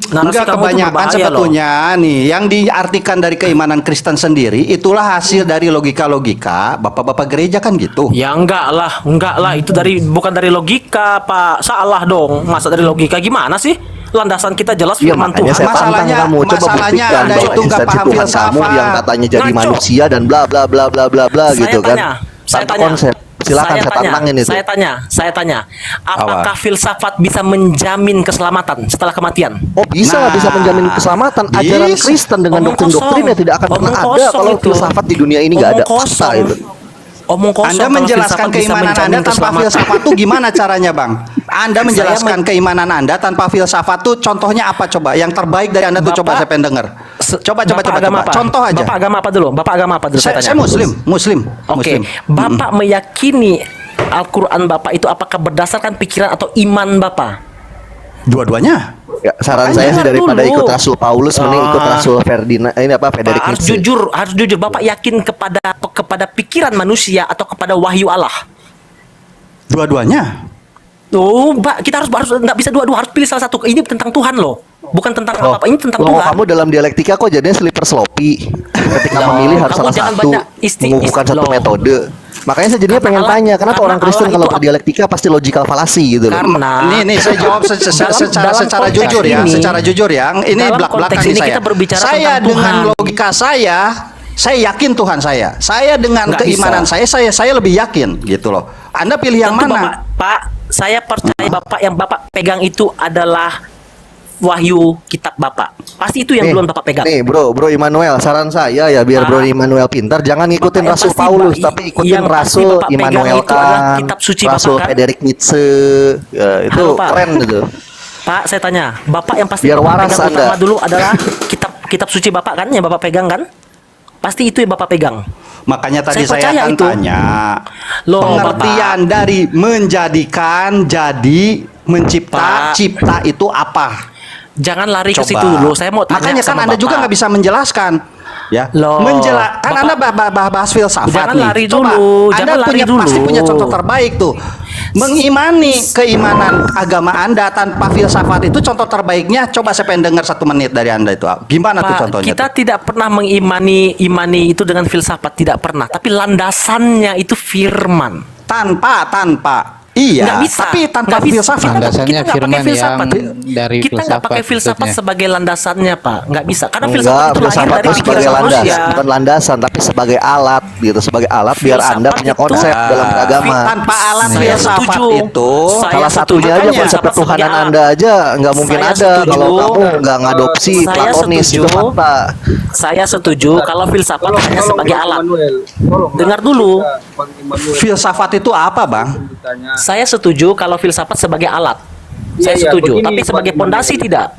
Narasi Enggak, kamu itu kebanyakan berbahaya sebetulnya nih yang diartikan dari keimanan Kristen sendiri itulah hasil dari logika-logika bapak-bapak gereja kan gitu. Ya enggak lah itu bukan dari logika, Pak. Salah dong. Masa dari logika gimana sih? Landasan kita jelas Iya, firman makanya Tuhan. saya tantang Masalahnya- kamu. Coba masalahnya buktikan Anda bahwa itu nggak eksistensi paham Tuhan kamu filsafat. yang katanya jadi Ngaco. manusia dan bla bla bla bla bla bla bla gitu kan. Saya Tanpa tanya. konsep. Silakan saya tantangin itu. Saya tanya. Apakah filsafat bisa menjamin keselamatan setelah kematian? Oh bisa Nah, menjamin keselamatan. Ajaran bisa. Kristen dengan Omong doktrin-doktrinnya kosong. tidak akan pernah Omong ada kosong kalau itu. filsafat di dunia ini nggak ada. Omong Fakta kosong. itu. Omong kosong. Anda kalau menjelaskan filsafat bisa keimanan menjamin Anda tanpa keselamatan. filsafat tuh gimana caranya, Bang? Anda menjelaskan keimanan Anda tanpa filsafat tuh contohnya apa coba? Yang terbaik dari Anda tuh coba Bapak- saya pengen dengar. Coba. Bapak agama apa? Contoh aja. Bapak agama apa dulu? Bapak agama apa dulu? Saya tanya. Muslim. Oke, Bapak meyakini Al-Quran Bapak itu apakah berdasarkan pikiran atau iman Bapak? Dua-duanya. Ya, saran Makanya saya sih dengar daripada dulu. ikut Rasul Paulus mending ikut Rasul Ferdinand ini apa Frederick Pak, harus Nietzsche. jujur. Bapak yakin kepada pikiran manusia atau kepada wahyu Allah? Dua-duanya. Oh, Pak, kita harus nggak bisa dua-dua, harus pilih salah satu. Ini tentang Tuhan loh, bukan tentang apa-apa. Ini tentang Loh, Tuhan. kamu dalam dialektika kok jadinya slipper sloppy. Ketika Loh, memilih harus kamu salah jangan satu, banyak mengukuhkan satu loh. metode. Makanya saya jadinya Karena pengen Allah- tanya, kenapa karena orang Kristen Allah kalau itu- berdialektika pasti logical fallacy gitu loh. Karena Nih saya jawab dalam secara konteks jujur ya, ini- secara jujur ya. Ini dalam belak-belakan konteks nih ini saya. kita berbicara Saya tentang dengan Tuhan. logika saya yakin Tuhan saya. Saya dengan Nggak keimanan bisa. saya lebih yakin gitu loh. Anda pilih yang tentu mana? Pak, saya percaya Bapak yang Bapak pegang itu adalah wahyu kitab Bapak. Pasti itu yang Nih, duluan Bapak pegang. Nih bro Immanuel, saran saya ya biar bro Immanuel pintar, jangan ngikutin Bapak yang Rasul pasti, Paulus, Pak, tapi ikutin yang pasti Rasul Bapak pegang Immanuel itu adalah Kant, kitab suci Rasul Bapak kan? Frederick Nietzsche, ya, itu Halo, Pak. keren gitu. Pak, saya tanya, Bapak yang pasti Biar Bapak waras pegang Anda. utama dulu adalah kitab suci Bapak kan, yang Bapak pegang kan? Pasti itu yang Bapak pegang. Makanya tadi Saya saya percaya akan itu. tanya Loh, pengertian dari menjadikan jadi mencipta, Pak. cipta itu apa? Jangan lari ke Coba. situ dulu. Saya mau tanya Makanya kan sama Anda juga Bapak. nggak bisa menjelaskan. Ya, Loh, kan Anda bahas filsafat Jangan nih. lari Coba, dulu, Anda jangan lari pasti dulu. punya contoh terbaik tuh. Mengimani keimanan agama Anda tanpa filsafat itu contoh terbaiknya. Coba saya pengen dengar 1 menit dari Anda itu. Gimana tuh Pak, contohnya? kita tuh? tidak pernah mengimani itu dengan filsafat, tidak pernah. Tapi landasannya itu firman. Tanpa. Iya, Nggak bisa. tapi tanpa Nggak bisa. filsafat. Landasannya Kita nggak firman pakai filsafat. yang dari Kita nggak pakai filsafat filsafat maksudnya. sebagai landasannya, Pak. Nggak bisa. Karena filsafat Enggak, itu lahir filsafat dari itu sebagai pikiran landas, manusia. bukan landasan, tapi sebagai alat gitu, sebagai alat biar Filsafat Anda punya itu- konsep dalam beragama. Tanpa alat Saya filsafat setuju. itu, Saya Salah satunya setuju. aja Makanya, konsep filsafat ketuhanan sebagai alat. Anda aja nggak mungkin Saya ada setuju. kalau kamu nggak ngadopsi Saya Platonis setuju. itu fakta. Saya setuju kalau filsafat hanya sebagai alat. Dengar dulu. filsafat itu apa, Bang? Saya setuju kalau filsafat sebagai alat. Saya setuju, tapi sebagai pondasi tidak.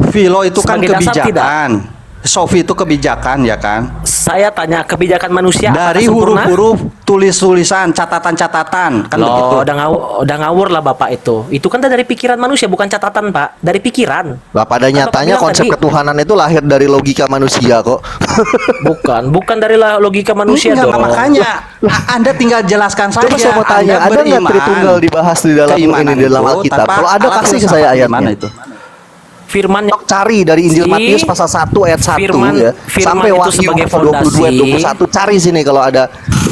Philo itu kan Sebagai dasar kebijakan. Sofi itu kebijakan ya kan? Saya tanya kebijakan manusia Dari apakah sempurna? huruf-huruf, tulis-tulisan, catatan-catatan, kan begitu. Loh, udah ngawur lah Bapak itu. Itu kan dari pikiran manusia, bukan catatan, Pak. Dari pikiran. Lah pada Kan nyatanya Bapak bilang konsep tadi. ketuhanan itu lahir dari logika manusia kok. Bukan dari logika manusia Enggak, dong. makanya Anda tinggal jelaskan saja. Coba saya mau tanya, Anda ada nggak beriman. Tritunggal dibahas di dalam Keimanan ini di dalam itu Alkitab? tanpa Kalau ada alat kasih ke filsafat, saya gimana ayatnya. itu? Firman Cari dari Injil Si- Matius pasal 1 ayat 1 ya Firman sampai itu Wahyu sebagai pasal 22 ayat fondasi. 21 cari sini kalau ada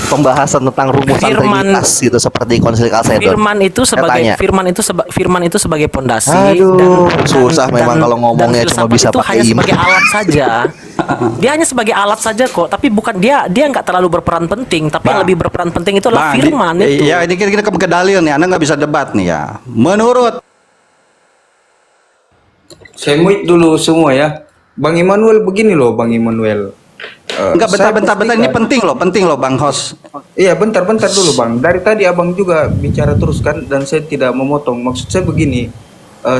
pembahasan tentang rumusan Firman- Trinitas gitu seperti Konsili Kalsedon. Firman itu Saya sebagai tanya. firman itu sebagai pondasi. Aduh, susah memang kalau ngomongnya dan cuma filsafat bisa itu pakai hanya iman. sebagai alat saja. Dia hanya sebagai alat saja kok, tapi bukan dia nggak terlalu berperan penting, tapi yang Bang, lebih berperan penting itu adalah Bang, firman itu. Ya, ini kita ke dalil nih. Anda nggak bisa debat nih ya. Menurut Saya mute dulu semua ya. Bang Immanuel begini loh, Bang Immanuel. enggak Saya bentar, ini pastikan- penting loh Bang Host. Iya, bentar dulu Bang. Dari tadi Abang juga bicara terus kan, dan saya tidak memotong. Maksud saya begini,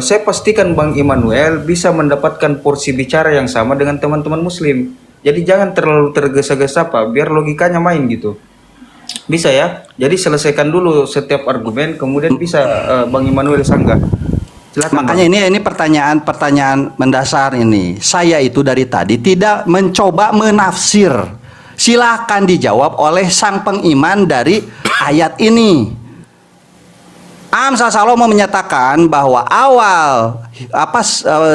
saya pastikan Bang Immanuel bisa mendapatkan porsi bicara yang sama dengan teman-teman Muslim. Jadi jangan terlalu tergesa-gesa Pak, biar logikanya main gitu. Bisa ya? Jadi selesaikan dulu setiap argumen, kemudian bisa Bang Immanuel sanggah. Silakan, Makanya ini pertanyaan mendasar ini. Saya itu dari tadi tidak mencoba menafsir. Silakan dijawab oleh sang pengiman dari ayat ini. Amsal Salomo menyatakan bahwa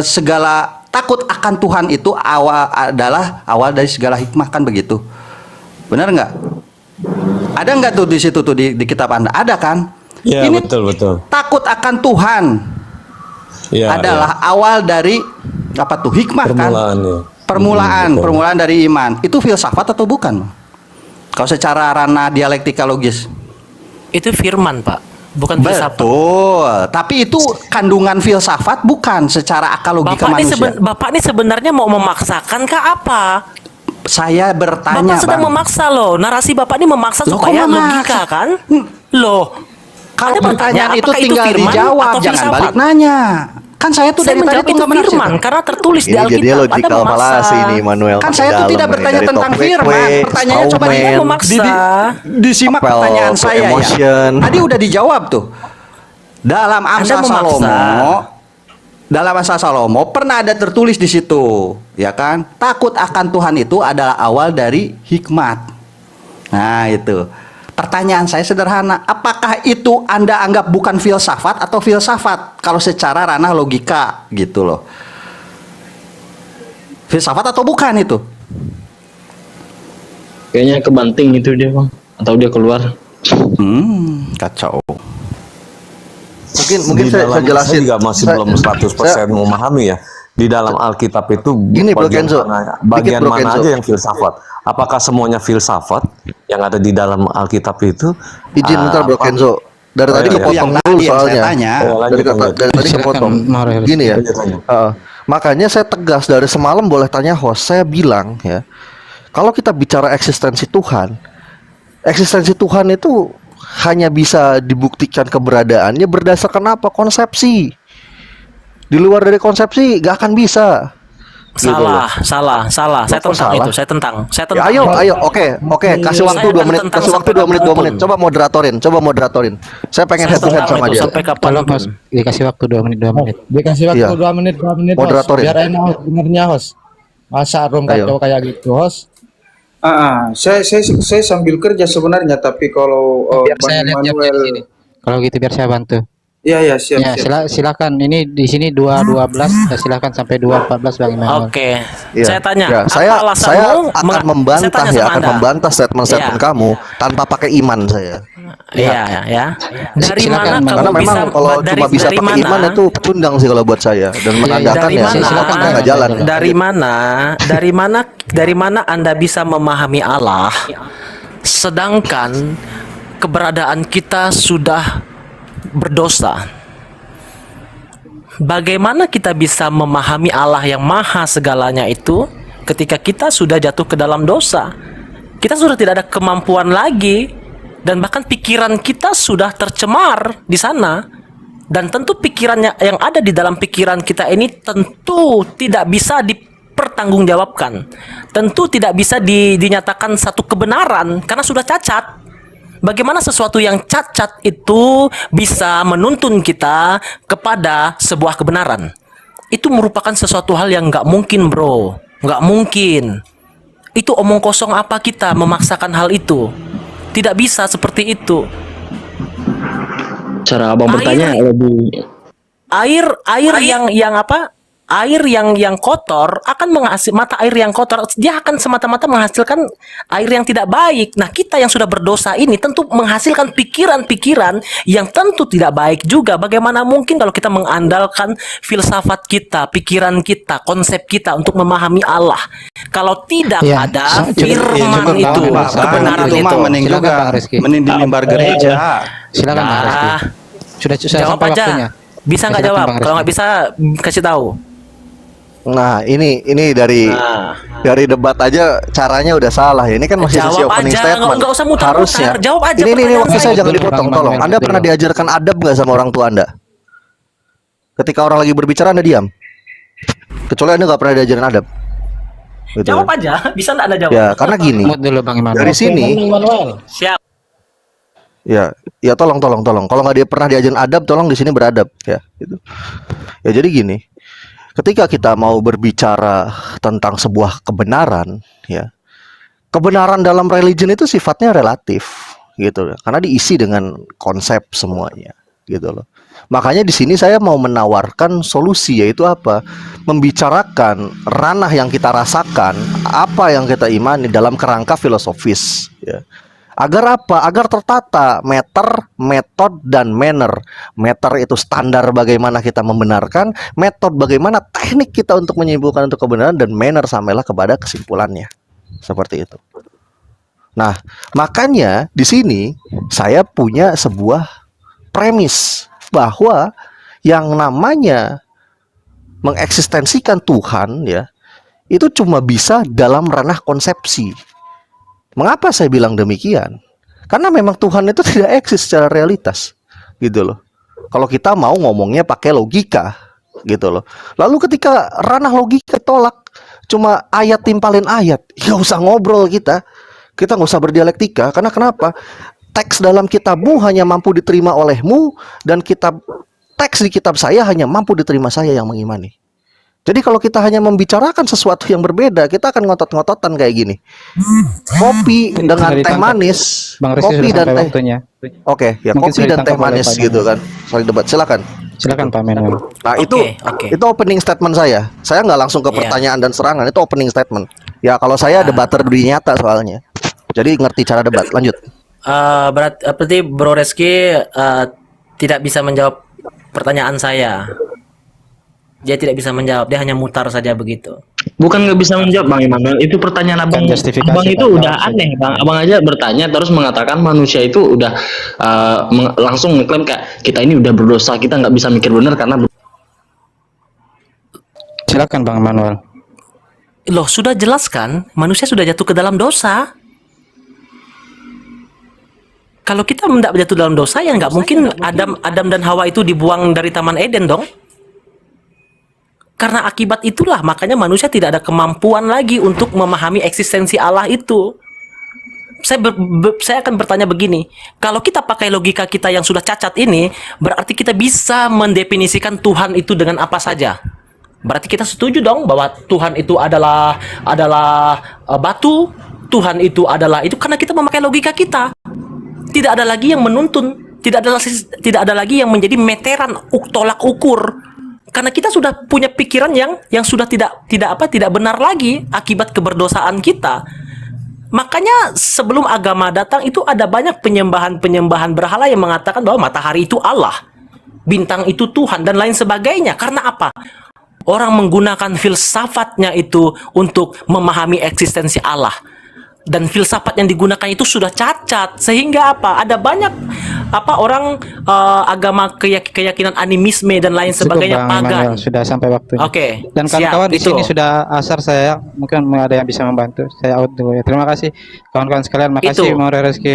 segala takut akan Tuhan itu adalah awal dari segala hikmah, kan begitu. Benar nggak? Ada nggak tuh di situ tuh di kitab Anda? Ada kan? Ya, Ini betul. takut akan Tuhan Ya, adalah awal dari apa tuh hikmah permulaan, kan? ya. Permulaan dari iman. Itu filsafat atau bukan? Kalau secara ranah dialektika logis. Itu firman, Pak. Bukan filsafat. Betul. Tapi itu kandungan filsafat bukan secara akal logika manusia. Bapak ini sebenarnya mau memaksakan kah apa? Saya bertanya, Bapak sedang Bang. memaksa loh. Narasi Bapak ini memaksa Loh, supaya kok memaksa? logika kan? Loh. Kalau Anda bertanya, pertanyaan itu apakah itu tinggal firman dijawab, atau jangan filsafat? balik nanya. Kan saya tuh Saya dari tadi menjawab tuh itu nggak menafsir. firman karena tertulis di Ini Alkitab. jadinya Anda logical memaksa. fallacy ini Manuel. Kan saya tuh tidak bertanya tentang firman. Pertanyaannya coba Anda di- memaksa. disimak Apel pertanyaan to saya emotion. ya. Tadi udah dijawab tuh. Dalam Amsal Anda memaksa. Dalam Amsal Salomo pernah ada tertulis di situ, ya kan? Takut akan Tuhan itu adalah awal dari hikmat. Nah, itu. Pertanyaan saya sederhana, apakah itu Anda anggap bukan filsafat atau filsafat kalau secara ranah logika gitu loh. Filsafat atau bukan itu? Kayaknya kebanting itu dia bang, atau dia keluar. Kacau. Mungkin saya jelasin. Saya juga masih belum 100% memahami ya. Di dalam Alkitab itu Gini, Bro bagian Kenzo. mana, Dikit, bagian Bro mana Kenzo. aja yang filsafat? Apakah semuanya filsafat yang ada di dalam Alkitab itu? Izin bentar Bro apa? Kenzo. Dari Oh, tadi iya, kepotong yang dulu tadi yang saya soalnya. tanya. Oh, lanjut, lanjut. Dari tadi Silakan, kepotong. Mario. Gini ya. Lanjut, lanjut. Makanya saya tegas dari semalam boleh tanya host. Saya bilang ya, kalau kita bicara eksistensi Tuhan itu hanya bisa dibuktikan keberadaannya berdasarkan apa? Konsepsi. Di luar dari konsepsi gak akan bisa. Salah. Saya Kok tentang salah? itu. Saya tentang. Ya, ayo, oke, kasih waktu Saya 2 akan menit, tentang kasih waktu sampai 2 menit, 2 menit. kapanpun. Coba moderatorin. Saya pengen Saya head to head tentang sama itu dia. sampai Tolong kapanpun. host, dikasih waktu 2 menit, 2 menit. Dikasih waktu Iya. 2 menit host. Moderatorin. Biar enak host, dengernya host. Masa room Ayo. kacau kayak gitu host. Saya sambil kerja sebenarnya, tapi kalau Biar Bang saya lihat jamnya Immanuel, di sini. Kalau gitu biar saya bantu. ya siap Ya, siap. silakan. Ini di sini 2:12, silakan sampai 2:14 Bang Immanuel. Oke. Iya. Saya tanya, Ya, apa saya alasanmu akan saya membantah tanya ya, sama akan Anda. membantah statement-statement Iya. kamu tanpa pakai iman saya. Iya. Dari Silakan, mana Bang. kamu Karena memang bisa kalau cuma bisa dari pakai mana? iman itu pecundang sih kalau buat saya dan menandakan Dari ya mana? silakan nggak jalan. Dari mana Anda bisa memahami Allah sedangkan keberadaan kita sudah berdosa? Bagaimana kita bisa memahami Allah yang maha segalanya itu ketika kita sudah jatuh ke dalam dosa? Kita sudah tidak ada kemampuan lagi dan bahkan pikiran kita sudah tercemar di sana. Dan tentu pikirannya yang ada di dalam pikiran kita ini tentu tidak bisa dipertanggungjawabkan. Tentu tidak bisa dinyatakan satu kebenaran karena sudah cacat. Bagaimana sesuatu yang cacat itu bisa menuntun kita kepada sebuah kebenaran? Itu merupakan sesuatu hal yang nggak mungkin, bro. Nggak mungkin. Itu omong kosong apa kita memaksakan hal itu? Tidak bisa seperti itu. Cara abang bertanya lebih Air yang apa? Air yang kotor akan mata air yang kotor dia akan semata-mata menghasilkan air yang tidak baik. Nah, kita yang sudah berdosa ini tentu menghasilkan pikiran-pikiran yang tentu tidak baik juga. Bagaimana mungkin kalau kita mengandalkan filsafat kita, pikiran kita, konsep kita untuk memahami Allah? Kalau tidak Iya, ada cukup, firman cukup, itu, Bang. kebenaran itu mah itu. mending Silakan, juga Bang Rizky. mending di mimbar gereja. Silakan Bang Rizky. Nah, Sudah jawab sampai aja. waktunya. Bisa nggak Silakan, jawab? Bang Kalau Rizky. nggak bisa, kasih tahu. Nah, ini dari Nah. dari debat aja caranya udah salah ya. Ini kan masih sesi Jawab opening aja, statement. nggak usah muter-muter. Harusnya. Jawab aja Ini pertanyaan waktu saya saya. jangan Betul, dipotong, Bang tolong. Manuel, Anda betul, pernah Bang. diajarkan adab nggak sama orang tua Anda? Ketika orang lagi berbicara Anda diam. Kecuali Anda nggak pernah diajarin adab. Gitu. Jawab aja, bisa nggak Anda jawab? Ya, karena gini. Mood dulu Bang Immanuel. Dari sini Siap. Ya tolong. Kalau nggak dia pernah diajarin adab, tolong di sini beradab ya. Gitu. Ya jadi gini, ketika kita mau berbicara tentang sebuah kebenaran, ya kebenaran dalam religion itu sifatnya relatif, gitu, karena diisi dengan konsep semuanya, gitu loh. Makanya di sini saya mau menawarkan solusi, yaitu apa? Membicarakan ranah yang kita rasakan, apa yang kita imani dalam kerangka filosofis, ya. Agar apa? Agar tertata meter, metode, dan manner. Meter itu standar bagaimana kita membenarkan, metode bagaimana teknik kita untuk menyimpulkan untuk kebenaran, dan manner sampailah kepada kesimpulannya. Seperti itu. Nah, makanya di sini saya punya sebuah premis bahwa yang namanya mengeksistensikan Tuhan ya, itu cuma bisa dalam ranah konsepsi. Mengapa saya bilang demikian? Karena memang Tuhan itu tidak eksis secara realitas, gitu loh. Kalau kita mau ngomongnya pakai logika, gitu loh. Lalu ketika ranah logika tolak, cuma ayat timpalin ayat, nggak usah ngobrol kita nggak usah berdialektika. Karena kenapa? Teks dalam kitabmu hanya mampu diterima olehmu, dan teks di kitab saya hanya mampu diterima saya yang mengimani. Jadi kalau kita hanya membicarakan sesuatu yang berbeda, kita akan ngotot-ngototan kayak gini. Kopi dengan Sudah teh ditangkap. manis, Bang Rizky kopi sudah dan sampai teh. waktunya. Oke, ya Mungkin kopi sudah dan teh ditangkap oleh manis Pak gitu Manuel. kan. Soal debat, silakan. Silakan Pak Manuel. Nah, Oke. itu opening statement saya. Saya nggak langsung ke Iya. pertanyaan dan serangan, itu opening statement. Ya kalau saya debater berdiri nyata soalnya. Jadi ngerti cara debat. Lanjut. Berarti Bro Reski tidak bisa menjawab pertanyaan saya. Dia tidak bisa menjawab, dia hanya mutar saja begitu. bukan nggak bisa menjawab Bang Immanuel. Itu pertanyaan abang. justifikasi, Abang itu Bang. udah aneh Bang. Abang aja bertanya terus mengatakan manusia itu udah langsung ngeklaim kayak kita ini udah berdosa, kita nggak bisa mikir bener karena Silakan Bang Immanuel. Loh, sudah jelas kan, manusia sudah jatuh ke dalam dosa. Kalau kita tidak jatuh dalam dosa, ya nggak mungkin Adam dan Hawa itu dibuang dari Taman Eden dong. Karena akibat itulah makanya manusia tidak ada kemampuan lagi untuk memahami eksistensi Allah itu. Saya akan bertanya begini, kalau kita pakai logika kita yang sudah cacat ini, berarti kita bisa mendefinisikan Tuhan itu dengan apa saja. Berarti kita setuju dong bahwa Tuhan itu adalah batu, Tuhan itu adalah itu, karena kita memakai logika kita. Tidak ada lagi yang menuntun, tidak ada lagi yang menjadi meteran tolak ukur. Karena kita sudah punya pikiran yang sudah tidak benar lagi akibat keberdosaan kita. Makanya sebelum agama datang itu ada banyak penyembahan berhala yang mengatakan bahwa matahari itu Allah, bintang itu Tuhan, dan lain sebagainya. Karena apa? Orang menggunakan filsafatnya itu untuk memahami eksistensi Allah. Dan filsafat yang digunakan itu sudah cacat. Sehingga apa? Ada banyak orang agama keyakinan animisme dan lain Cukup, sebagainya Bang pagan. Emmanuel, sudah sampai waktunya. Oke. Dan siap, kawan-kawan di itu. sini sudah asar, saya mungkin ada yang bisa membantu. Saya out dulu ya. Terima kasih kawan-kawan sekalian. Makasih Itu. Maure Reski.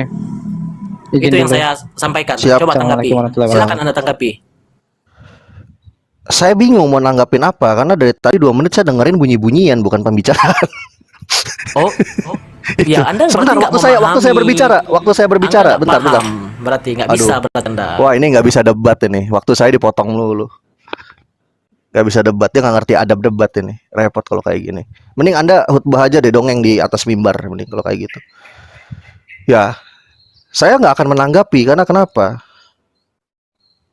Izin Itu yang dulu. saya sampaikan. Siap. Coba tanggapi. Assalamualaikum warahmatullahi Silakan Anda tanggapi. Saya bingung mau nanggapin apa karena dari tadi 2 menit saya dengerin bunyi-bunyian bukan pembicaraan. Oh, ya Anda Sebentar, berarti nggak waktu saya berbicara, waktu saya berbicara, Anda nggak bentar. paham. Berarti nggak Aduh. bisa berarti Anda. Wah, ini nggak bisa debat ini. Waktu saya dipotong dulu. Nggak bisa debat, dia nggak ngerti adab debat ini. Repot kalau kayak gini. Mending Anda khutbah aja deh dongeng di atas mimbar, mending kalau kayak gitu. Ya, saya nggak akan menanggapi karena kenapa?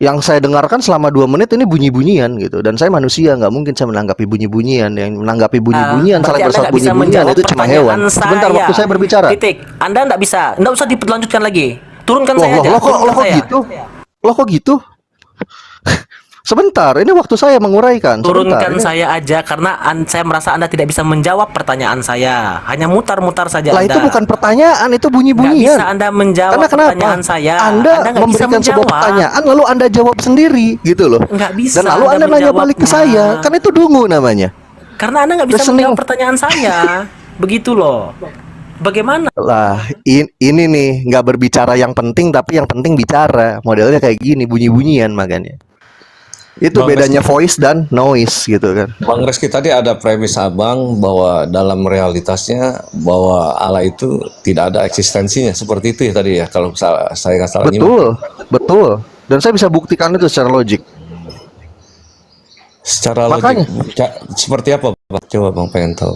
Yang saya dengarkan selama 2 menit ini bunyi-bunyian gitu, dan saya manusia, nggak mungkin saya menanggapi bunyi-bunyian. Yang menanggapi bunyi-bunyian, Berarti saling Anda bersatu nggak bisa bunyi-bunyian menjawab itu cuma pertanyaan hewan. Sebentar, saya. waktu saya berbicara. Titik. Anda nggak usah dilanjutkan lagi. Turunkan Loh, saya aja. loh, kok Turunkan saya. gitu? Loh, kok gitu? Sebentar, ini waktu saya menguraikan. Turunkan Sebentar, saya aja karena saya merasa Anda tidak bisa menjawab pertanyaan saya. Hanya mutar-mutar saja lah Anda. itu bukan pertanyaan, itu Nggak bunyi-bunyian. bisa Anda menjawab Karena kenapa? pertanyaan saya. Anda nggak bisa memberikan sebuah menjawab. pertanyaan lalu Anda jawab sendiri gitu loh. Nggak bisa Dan lalu Anda Anda nanya balik ke menjawabnya. saya. Kan itu dungu namanya. Karena Anda nggak bisa Listening. menjawab pertanyaan saya. Begitu loh. Bagaimana? Lah, ini nih nggak berbicara yang penting tapi yang penting bicara. Modelnya kayak gini, bunyi-bunyian makanya. Itu Bang bedanya voice dan noise gitu kan. Bang Reski, tadi ada premis abang bahwa dalam realitasnya bahwa Allah itu tidak ada eksistensinya, seperti itu ya tadi ya, kalau saya nggak salah nyimak. Betul, betul. Dan saya bisa buktikan itu secara logik. Secara Makanya. logik seperti apa Bang? Coba Bang pengen tahu.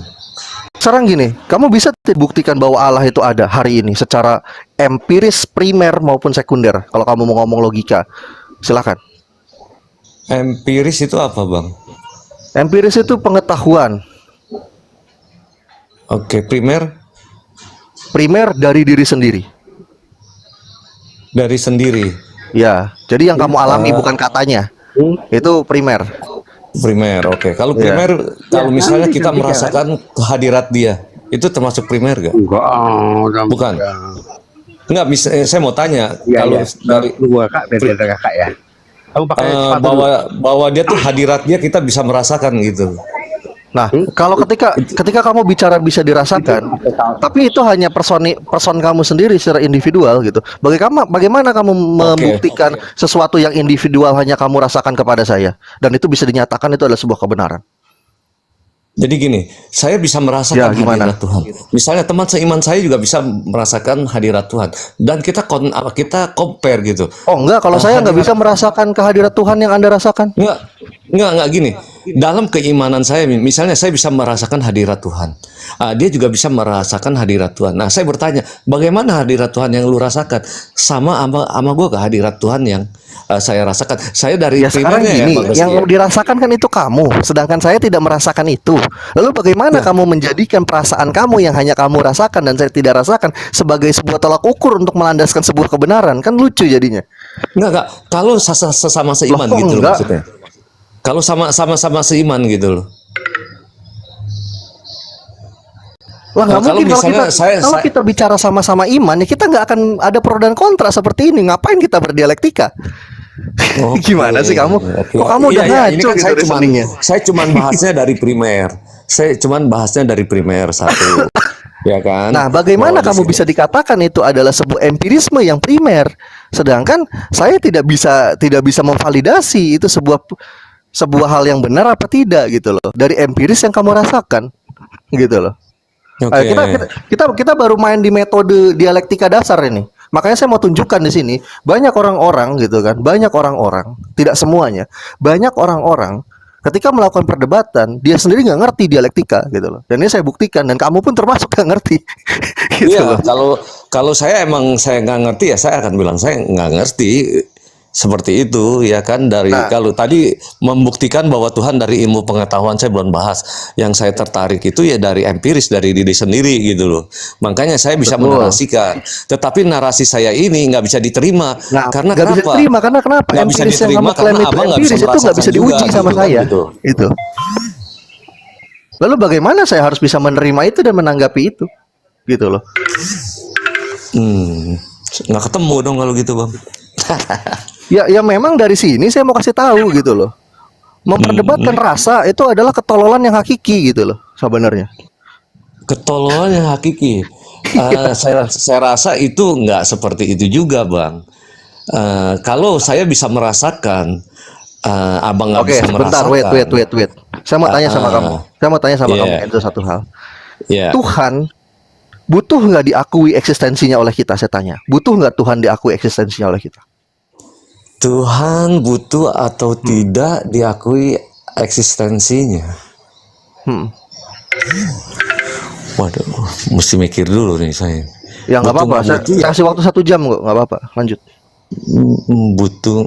Sekarang gini, kamu bisa buktikan bahwa Allah itu ada hari ini secara empiris, primer maupun sekunder. Kalau kamu mau ngomong logika, silakan. Empiris itu apa Bang? Empiris itu pengetahuan. Oke, primer Primer dari diri sendiri. dari sendiri. Ya, jadi yang kamu alami bukan katanya. Itu primer. Primer, oke. Kalau Iya. primer, kalau misalnya kita merasakan kehadirat dia, itu termasuk primer gak? Bukan. Enggak, saya mau tanya, kalau dari kakak ya. Kamu pakai bahwa dia tuh hadirat dia kita bisa merasakan gitu. Nah, kalau ketika kamu bicara bisa dirasakan, tapi itu hanya person kamu sendiri secara individual gitu. Bagaimana kamu membuktikan sesuatu yang individual hanya kamu rasakan kepada saya dan itu bisa dinyatakan itu adalah sebuah kebenaran? Jadi gini, saya bisa merasakan Ya, gimana? hadirat Tuhan. Misalnya teman seiman saya juga bisa merasakan hadirat Tuhan, dan kita compare gitu. Oh enggak, kalau saya nggak bisa merasakan kehadirat Tuhan yang Anda rasakan. Enggak gini. Dalam keimanan saya, misalnya saya bisa merasakan hadirat Tuhan. Dia juga bisa merasakan hadirat Tuhan. Nah, saya bertanya, bagaimana hadirat Tuhan yang lu rasakan? Sama gue kehadirat Tuhan yang saya rasakan. Saya dari Ya sekarang primernya gini, Bang Reski, yang dirasakan kan itu kamu, sedangkan saya tidak merasakan itu. Lalu bagaimana kamu menjadikan perasaan kamu yang hanya kamu rasakan dan saya tidak rasakan sebagai sebuah tolak ukur untuk melandaskan sebuah kebenaran? Kan lucu jadinya. Enggak. Kalau sesama seiman Loh, kok gitu loh enggak? maksudnya. Kalau sama-sama seiman gitu loh. Wah nggak Nah, kalau mungkin misalnya kalau kita bicara sama-sama iman ya kita nggak akan ada pro dan kontra seperti ini. Ngapain kita berdialektika? Gimana sih kamu? Kok kamu udah Iya, ini ngaco kan gitu reasoningnya? saya cuman bahasnya dari primer. Saya cuman bahasnya dari primer satu. Ya kan? Nah, bagaimana Bahwa kamu di sini- bisa dikatakan itu adalah sebuah empirisme yang primer, sedangkan saya tidak bisa memvalidasi itu sebuah sebuah hal yang benar apa tidak gitu loh, dari empiris yang kamu rasakan gitu loh. Oke. Kita baru main di metode dialektika dasar ini. Makanya saya mau tunjukkan di sini banyak orang-orang gitu kan, banyak orang-orang, tidak semuanya, banyak orang-orang ketika melakukan perdebatan dia sendiri nggak ngerti dialektika gitu loh. Dan ini saya buktikan dan kamu pun termasuk nggak ngerti. Gitu Iya, loh. kalau saya emang saya nggak ngerti ya saya akan bilang saya nggak ngerti seperti itu ya kan dari Nah. kalau tadi membuktikan bahwa Tuhan dari ilmu pengetahuan saya belum bahas. Yang saya tertarik itu ya dari empiris dari diri sendiri gitu loh. Makanya saya bisa Betul. menarasikan. Tetapi narasi saya ini nggak bisa diterima Nah, karena nggak bisa kenapa? diterima karena kenapa? Nggak bisa Empiris yang diterima kamu klaim karena itu abang nggak empiris bisa itu nggak bisa merasakan diuji juga, sama gitu kan, saya. gitu. Itu. Lalu bagaimana saya harus bisa menerima itu dan menanggapi itu? Gitu loh. Nggak ketemu dong kalau gitu bang. Ya memang dari sini saya mau kasih tahu gitu loh. Memperdebatkan rasa itu adalah ketololan yang hakiki gitu loh sebenarnya. Ketololan yang hakiki. Saya rasa itu nggak seperti itu juga bang. Kalau saya bisa merasakan, abang nggak Oke, bisa sebentar, merasakan. wait. Saya mau tanya sama kamu. Saya mau tanya sama Iya. kamu Enzo satu hal. Ya. Tuhan butuh nggak diakui eksistensinya oleh kita? Saya tanya. Butuh nggak Tuhan diakui eksistensinya oleh kita? Tuhan butuh atau tidak diakui eksistensinya? Waduh, mesti mikir dulu nih saya. Ya nggak Butuh apa-apa. Saya butuh ya? kasih waktu 1 jam kok, nggak apa-apa. Lanjut. Butuh.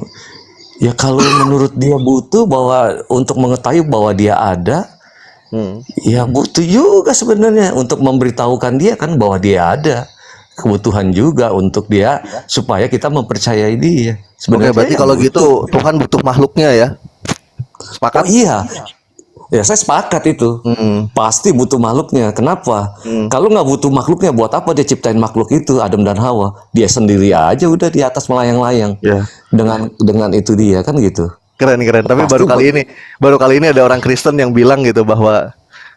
Ya kalau menurut dia butuh bahwa untuk mengetahui bahwa dia ada, ya butuh juga sebenarnya untuk memberitahukan dia kan bahwa dia ada. Kebutuhan juga untuk dia supaya kita mempercayai dia. Oke, Sebenarnya berarti ya kalau butuh. gitu Tuhan butuh makhluknya ya. Oh Sepakat? iya, ya saya sepakat itu. Pasti butuh makhluknya. Kenapa? Kalau nggak butuh makhluknya, buat apa dia ciptain makhluk itu, Adam dan Hawa? Dia sendiri aja udah di atas melayang-layang. Ya. Dengan itu dia kan gitu. Keren. Tapi Pasti baru kali ini ada orang Kristen yang bilang gitu bahwa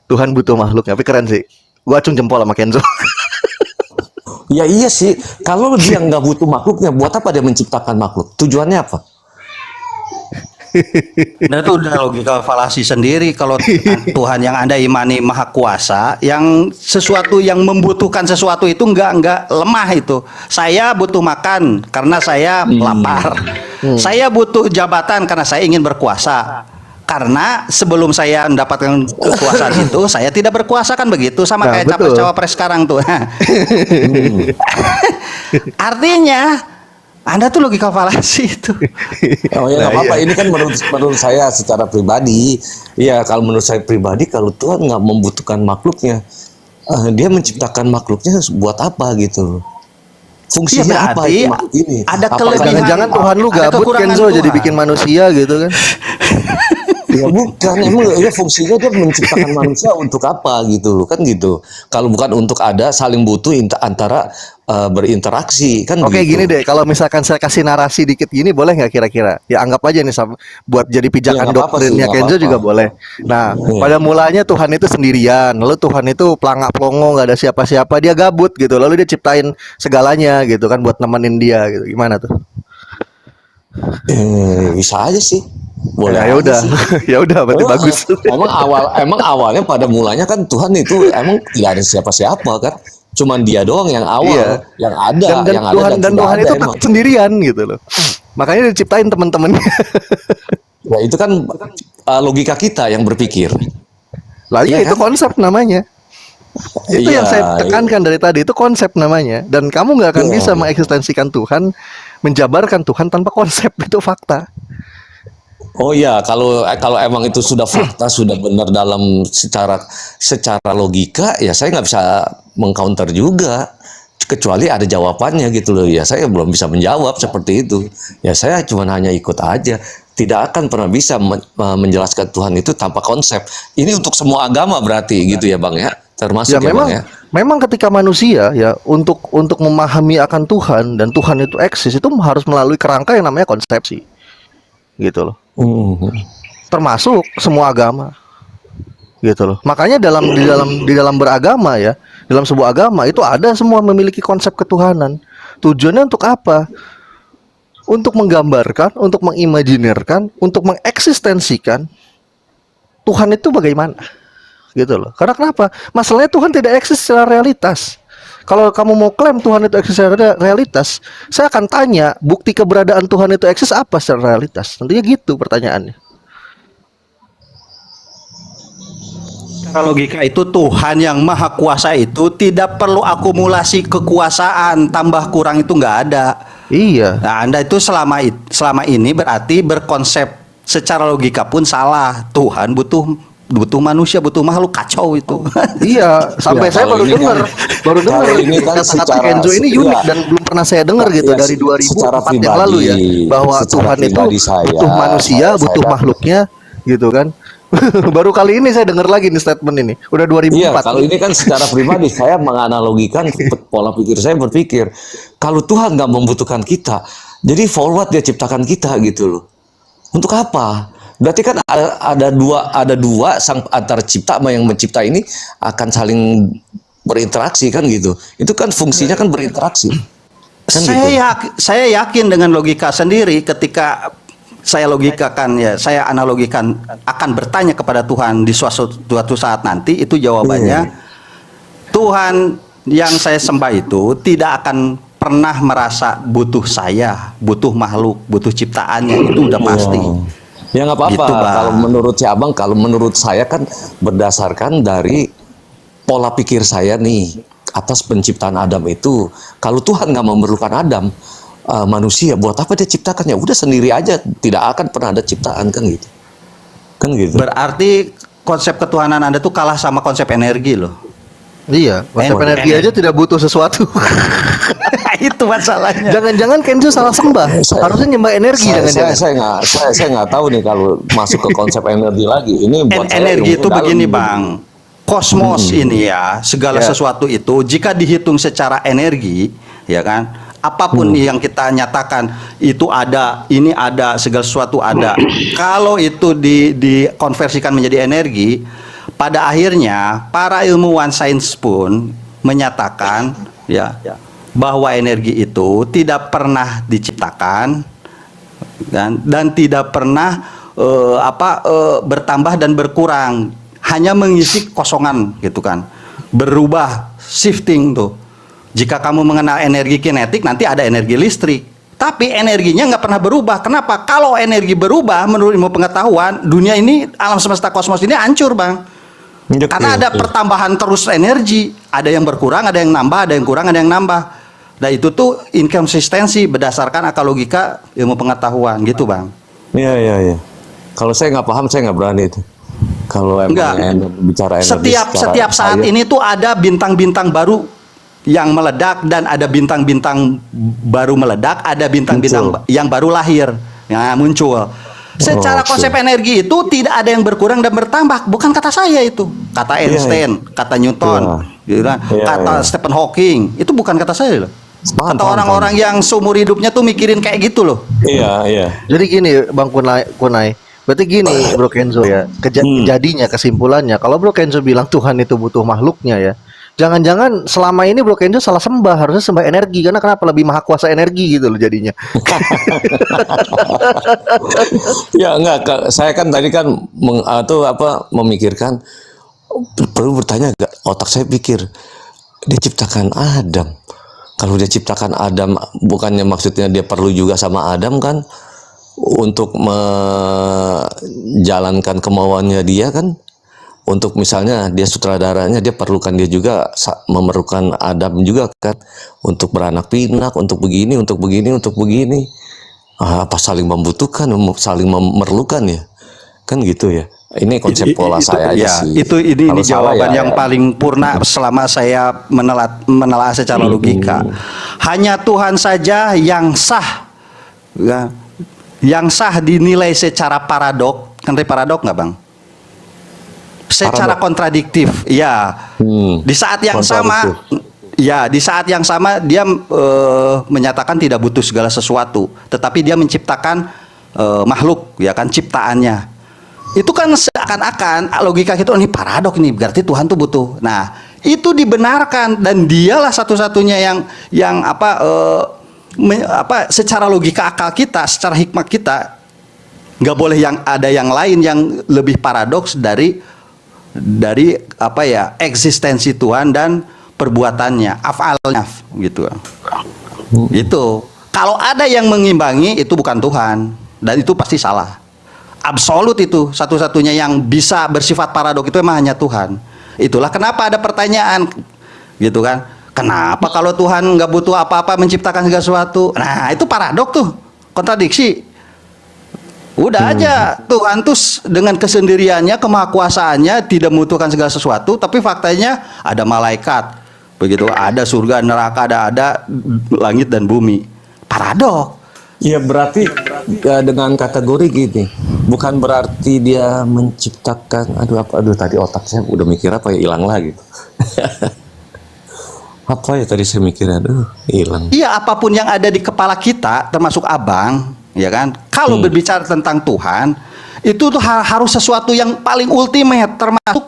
Tuhan butuh makhluk. Tapi keren sih. Gua acung jempol sama Kenzo. Ya iya sih. Kalau dia nggak butuh makhluknya, buat apa dia menciptakan makhluk? Tujuannya apa? Nah itu udah logika falasi sendiri kalau Tuhan yang Anda imani maha kuasa, yang sesuatu yang membutuhkan sesuatu itu enggak lemah itu. Saya butuh makan karena saya lapar. Saya butuh jabatan karena saya ingin berkuasa. Karena sebelum saya mendapatkan kekuasaan itu, saya tidak berkuasa kan begitu sama Nah, kayak betul. capres-cawapres sekarang tuh. Artinya Anda tuh logika falasi itu. Oh ya nggak apa-apa. Ini kan menurut saya secara pribadi. Ya kalau menurut saya pribadi, kalau Tuhan nggak membutuhkan makhluknya, dia menciptakan makhluknya buat apa gitu? Fungsinya apa berarti itu makhluk ini? ada Apakah- kelebihan. Jangan-jangan Tuhan lu Ada gabut kekurangan Kenzo jadi Tuhan. bikin manusia gitu kan. Ya bukan, emang ya fungsinya dia menciptakan manusia untuk apa gitu loh kan gitu. Kalau bukan untuk ada saling butuh antara berinteraksi kan Oke, gitu. gini deh, kalau misalkan saya kasih narasi dikit gini boleh nggak kira-kira? Ya anggap aja nih buat jadi pijakan Ya, nggak apa-apa sih, doktrinnya nggak Kenzo apa-apa. juga boleh. Nah, Iya. pada mulanya Tuhan itu sendirian, lalu Tuhan itu pelangak-pelongo, nggak ada siapa-siapa, dia gabut gitu, lalu dia ciptain segalanya gitu kan buat nemenin dia gitu. Gimana tuh? Bisa aja sih. Boleh Ya aja udah, sih. ya udah, berarti Oh, bagus. emang awalnya pada mulanya kan Tuhan itu emang tidak ada siapa-siapa kan. Cuman dia doang yang awal, Iya. yang ada, Dan yang ada Tuhan dan dan sudah Tuhan ada itu emang. takut sendirian gitu loh. Makanya diciptain teman-temannya. Ya itu kan logika kita yang berpikir. Lah iya, Iya itu kan? konsep namanya. Itu yang Iya, saya tekankan dari tadi, itu konsep namanya. Dan kamu nggak akan Iya. bisa mengeksistensikan Tuhan, menjabarkan Tuhan tanpa konsep, itu fakta. Oh iya, kalau emang itu sudah fakta, sudah benar dalam secara logika, ya saya nggak bisa mengcounter juga, kecuali ada jawabannya gitu loh. Ya saya belum bisa menjawab seperti itu. Ya saya cuma hanya ikut aja. Tidak akan pernah bisa menjelaskan Tuhan itu tanpa konsep. Ini untuk semua agama berarti gitu ya Bang ya, termasuk Ya ya memang Bang ya. memang ketika manusia ya untuk memahami akan Tuhan dan Tuhan itu eksis itu harus melalui kerangka yang namanya konsepsi. Gitu loh. Termasuk semua agama. Gitu loh. Makanya di dalam beragama ya, dalam sebuah agama itu ada semua memiliki konsep ketuhanan. Tujuannya untuk apa? untuk menggambarkan, untuk mengimajinirkan, untuk mengeksistensikan Tuhan itu bagaimana, gitu loh. Karena kenapa? Masalahnya Tuhan tidak eksis secara realitas. Kalau kamu mau klaim Tuhan itu eksis secara realitas, saya akan tanya, bukti keberadaan Tuhan itu eksis apa secara realitas? Tentunya gitu pertanyaannya. Secara logika itu Tuhan yang maha kuasa itu tidak perlu akumulasi kekuasaan, tambah kurang itu nggak ada. Iya. Nah, Anda itu selama ini berarti berkonsep secara logika pun salah. Tuhan butuh manusia, butuh makhluk, kacau itu. Iya, sampai Ya, saya kalau baru ini dengar, kan- kalau ini kan kata-kata secara- Kenzo ini unik ya. dan belum pernah saya dengar gitu Ya, dari 2004 yang secara lalu ya, pribadi, bahwa secara Tuhan itu pribadi saya- butuh manusia, butuh saya- makhluknya, gitu kan? Baru kali ini saya dengar lagi nih statement ini. Udah 2004. Iya, kalau ini kan secara pribadi saya menganalogikan pola pikir saya berpikir kalau Tuhan nggak membutuhkan kita, jadi forward dia ciptakan kita gitu loh. Untuk apa? Berarti kan ada dua sang antara cipta sama yang mencipta ini akan saling berinteraksi kan gitu. Itu kan fungsinya kan berinteraksi. Kan Saya yakin dengan logika sendiri ketika saya logikakan ya, saya analogikan akan bertanya kepada Tuhan di suatu saat nanti, itu jawabannya Tuhan yang saya sembah itu tidak akan pernah merasa butuh saya, butuh makhluk, butuh ciptaannya, itu udah pasti. Ya nggak apa-apa. Gitu, Bang. Kalau menurut si Abang, kalau menurut saya kan berdasarkan dari pola pikir saya nih atas penciptaan Adam itu. Kalau Tuhan nggak memerlukan Adam, manusia, buat apa dia ciptakan? Ya udah sendiri aja, tidak akan pernah ada ciptaan kan gitu. Kan gitu. Berarti konsep ketuhanan Anda tuh kalah sama konsep energi loh. Iya, konsep energi aja tidak butuh sesuatu. Itu masalahnya. Jangan-jangan Kenzo salah sembah. Harusnya nyembah energi jangan-jangan. Saya nggak tahu nih kalau masuk ke konsep energi lagi. Ini buat saya Energi ilmu itu dalam. begini Bang, kosmos ini ya, segala Ya. sesuatu itu jika dihitung secara energi, ya kan, apapun yang kita nyatakan itu ada, ini ada, segala sesuatu ada. Kalau itu dikonversikan menjadi energi, pada akhirnya para ilmuwan sains pun menyatakan ya bahwa energi itu tidak pernah diciptakan dan tidak pernah bertambah dan berkurang, hanya mengisi kosongan gitu kan, berubah, shifting tuh. Jika kamu mengenal energi kinetik, nanti ada energi listrik, tapi energinya nggak pernah berubah. Kenapa? Kalau energi berubah, menurut ilmu pengetahuan, dunia ini, alam semesta kosmos ini hancur Bang, karena ada pertambahan terus energi, ada yang berkurang, ada yang nambah, ada yang kurang, ada yang nambah. Nah itu tuh inkonsistensi berdasarkan akal logika ilmu pengetahuan gitu Bang. Iya. Kalau saya nggak paham, saya nggak berani itu. Kalau Enggak. bicara energi Setiap saat ini tuh ada bintang-bintang baru yang meledak dan ada bintang-bintang baru meledak, ada bintang-bintang yang baru lahir, muncul. Secara konsep energi itu tidak ada yang berkurang dan bertambah, bukan kata saya itu, kata Einstein, kata Newton, gitu kan, kata Stephen Hawking, itu bukan kata saya loh. Kata orang-orang yang seumur hidupnya tuh mikirin kayak gitu loh. Iya. Jadi gini Bang Kunai, berarti gini Bro Kenzo ya, jadinya kesimpulannya kalau Bro Kenzo bilang Tuhan itu butuh makhluknya ya, jangan-jangan selama ini Bro Kenzo salah sembah, harusnya sembah energi, karena kenapa lebih maha kuasa energi gitu loh jadinya. Ya enggak, saya kan tadi kan memikirkan, perlu bertanya enggak, otak saya pikir dia ciptakan Adam. Kalau dia ciptakan Adam, bukannya maksudnya dia perlu juga sama Adam kan untuk menjalankan kemauannya dia kan, untuk misalnya dia sutradaranya, dia perlukan dia juga memerlukan Adam juga kan, untuk beranak pinak, untuk begini, untuk begini, untuk begini. Apa saling membutuhkan, saling memerlukan ya, kan gitu ya. Ini konsep pola saya aja sih. Ini jawaban ya, yang paling purna selama saya menelaah secara logika. Hanya Tuhan saja yang sah, ya, yang sah dinilai secara paradok. Kan paradok nggak Bang? Secara kontradiktif, ya. Di saat yang sama, ya, di saat yang sama dia menyatakan tidak butuh segala sesuatu, tetapi dia menciptakan makhluk, ya kan, ciptaannya. Itu kan seakan-akan logika kita, ini paradok nih, berarti Tuhan tuh butuh. Nah, itu dibenarkan dan dialah satu-satunya yang secara logika akal kita, secara hikmat kita, nggak boleh yang ada yang lain yang lebih paradoks dari eksistensi Tuhan dan perbuatannya, afalnya gitu. Itu kalau ada yang mengimbangi itu bukan Tuhan, dan itu pasti salah. Absolut itu satu-satunya yang bisa bersifat paradok itu memang hanya Tuhan. Itulah kenapa ada pertanyaan gitu kan. Kenapa kalau Tuhan nggak butuh apa-apa menciptakan segala sesuatu? Nah itu paradok tuh, kontradiksi. Udah aja Tuhan tuh dengan kesendiriannya, kemahakuasaannya tidak membutuhkan segala sesuatu, tapi faktanya ada malaikat, begitu, ada surga, neraka, ada langit dan bumi. Paradok. Ya berarti dengan kategori gini, bukan berarti dia menciptakan. Aduh tadi otak saya udah mikir apa ya, hilang lagi. Apa ya tadi saya mikirnya, hilang. Iya, apapun yang ada di kepala kita, termasuk abang, ya kan. Kalau berbicara tentang Tuhan, itu tuh harus sesuatu yang paling ultimate, termasuk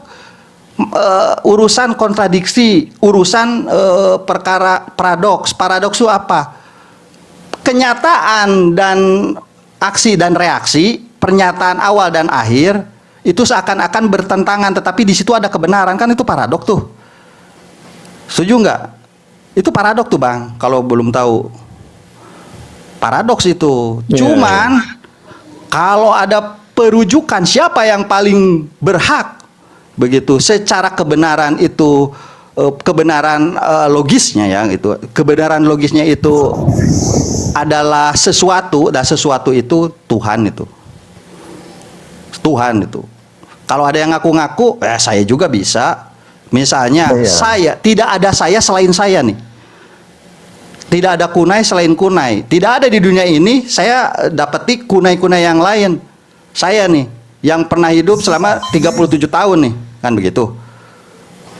urusan kontradiksi, urusan perkara paradoks. Paradoks itu apa? Kenyataan dan aksi dan reaksi, pernyataan awal dan akhir itu seakan-akan bertentangan, tetapi di situ ada kebenaran, kan itu paradok tuh. Setuju nggak? Itu paradok tuh bang. Kalau belum tahu, paradoks itu. Cuman kalau ada perujukan siapa yang paling berhak begitu secara kebenaran itu, kebenaran logisnya ya itu, kebenaran logisnya itu adalah sesuatu, dan sesuatu itu Tuhan itu. Tuhan itu. Kalau ada yang ngaku-ngaku, saya juga bisa. Misalnya, saya, tidak ada saya selain saya nih. Tidak ada kunai selain kunai. Tidak ada di dunia ini, saya dapati kunai-kunai yang lain. Saya nih, yang pernah hidup selama 37 tahun nih. Kan begitu.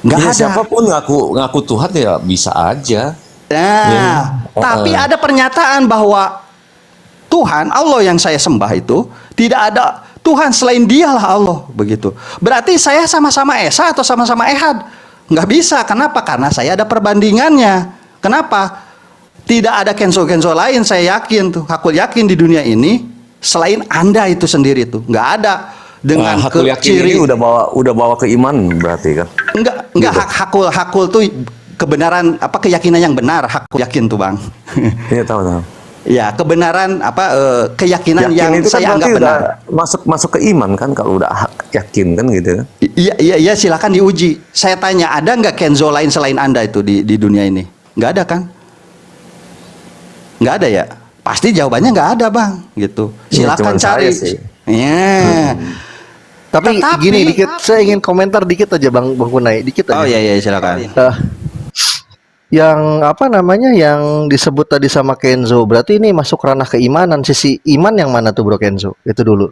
Nggak ada. Siapapun ngaku Tuhan ya bisa aja. Nah, tapi ada pernyataan bahwa Tuhan, Allah yang saya sembah itu, tidak ada Tuhan selain dialah Allah, begitu. Berarti saya sama-sama Esa atau sama-sama Ehad? Nggak bisa. Kenapa? Karena saya ada perbandingannya. Kenapa? Tidak ada kenzo-kenzo lain, saya yakin tuh. Aku yakin di dunia ini selain Anda itu sendiri tuh. Nggak ada. Dengan hakul yakin ciri ini udah bawa ke iman berarti kan? Enggak Gitu. hakul tuh kebenaran, keyakinan yang benar, hakul yakin tuh bang. Iya tahu. Ya, kebenaran keyakinan Yakin yang itu kan saya anggap berarti benar. udah masuk ke iman kan kalau udah yakin kan gitu. Iya, silakan diuji. Saya tanya, ada nggak kenzo lain selain Anda itu di dunia ini? Nggak ada kan? Nggak ada ya? Pasti jawabannya nggak ada bang, gitu. Silakan cari. Ya. Tapi gini dikit, saya ingin komentar dikit aja bang Kunai, dikit aja. Oh iya silakan. Yang apa namanya yang disebut tadi sama Kenzo, berarti ini masuk ranah keimanan. Sisi iman yang mana tuh bro Kenzo? Itu dulu.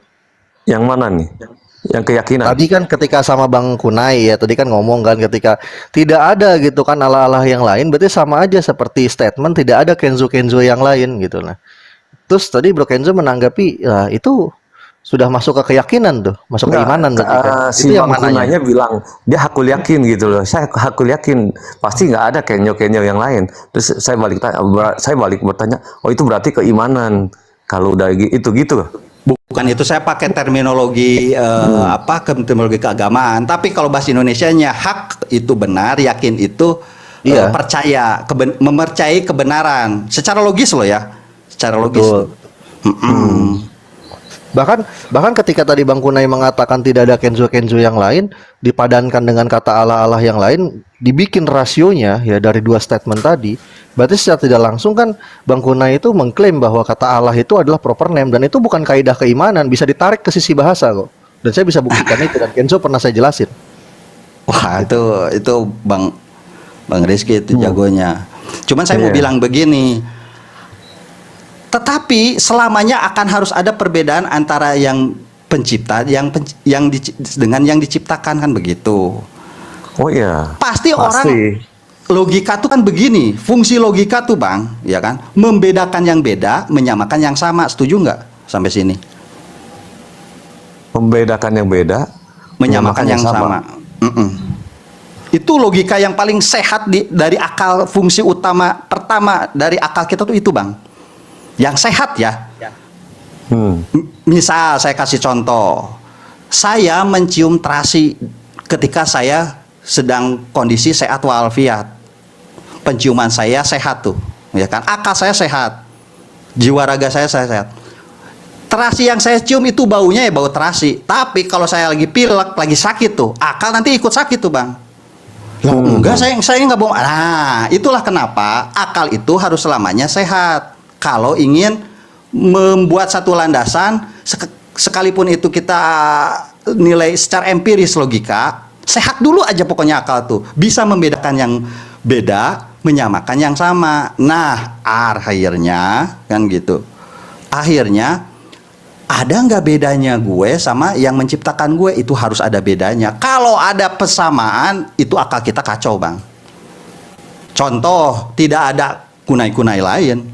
Yang mana nih? Yang keyakinan. Tadi kan ketika sama Bang Kunai ya, tadi kan ngomong kan ketika tidak ada gitu kan Allah-Allah yang lain, berarti sama aja seperti statement tidak ada Kenzo-Kenzo yang lain gitu. Nah, terus tadi bro Kenzo menanggapi, ya itu sudah masuk ke keyakinan tuh, masuk ke imanan berarti kan. Si Itu yang Bang mananya? Kunainya bilang dia hakul yakin gitu loh. Saya hakul yakin pasti nggak ada kenyo-kenyo yang lain. Terus saya balik bertanya, oh itu berarti keimanan. Kalau udah itu gitu. Bukan itu, saya pakai terminologi terminologi keagamaan. Tapi kalau bahasa Indonesianya hak itu benar, yakin itu percaya, mempercayai kebenaran. Secara logis loh ya, secara logis. Bahkan ketika tadi Bang Kunai mengatakan tidak ada Kenzo-Kenzo yang lain, dipadankan dengan kata Allah-Allah yang lain, dibikin rasionya ya dari dua statement tadi, berarti secara tidak langsung kan Bang Kunai itu mengklaim bahwa kata Allah itu adalah proper name, dan itu bukan kaidah keimanan, bisa ditarik ke sisi bahasa kok. Dan saya bisa buktikan itu, dan Kenzo pernah saya jelasin. Wah, itu Bang Rizky itu jagonya. Cuman saya mau bilang begini. Tetapi selamanya akan harus ada perbedaan antara yang pencipta dengan yang diciptakan, kan begitu. Oh iya. Pasti orang logika tuh kan begini, fungsi logika tuh Bang, ya kan? Membedakan yang beda, menyamakan yang sama. Setuju nggak sampai sini? Membedakan yang beda, menyamakan yang sama. Itu logika yang paling sehat dari akal. Fungsi utama pertama dari akal kita tuh itu, Bang. Yang sehat ya. Misal saya kasih contoh. Saya mencium terasi ketika saya sedang kondisi sehat walafiat. Penciuman saya sehat tuh, ya kan? Akal saya sehat. Jiwa raga saya sehat. Terasi yang saya cium itu baunya ya bau terasi. Tapi kalau saya lagi pilek, lagi sakit tuh, akal nanti ikut sakit tuh, Bang. Loh, enggak, saya nggak bohong. Nah, itulah kenapa akal itu harus selamanya sehat. Kalau ingin membuat satu landasan, sekalipun itu kita nilai secara empiris logika, sehat dulu aja pokoknya akal tuh. Bisa membedakan yang beda, menyamakan yang sama. Nah, akhirnya kan gitu. Akhirnya ada nggak bedanya gue sama yang menciptakan gue? Itu harus ada bedanya. Kalau ada persamaan, itu akal kita kacau, Bang. Contoh, tidak ada kunai-kunai lain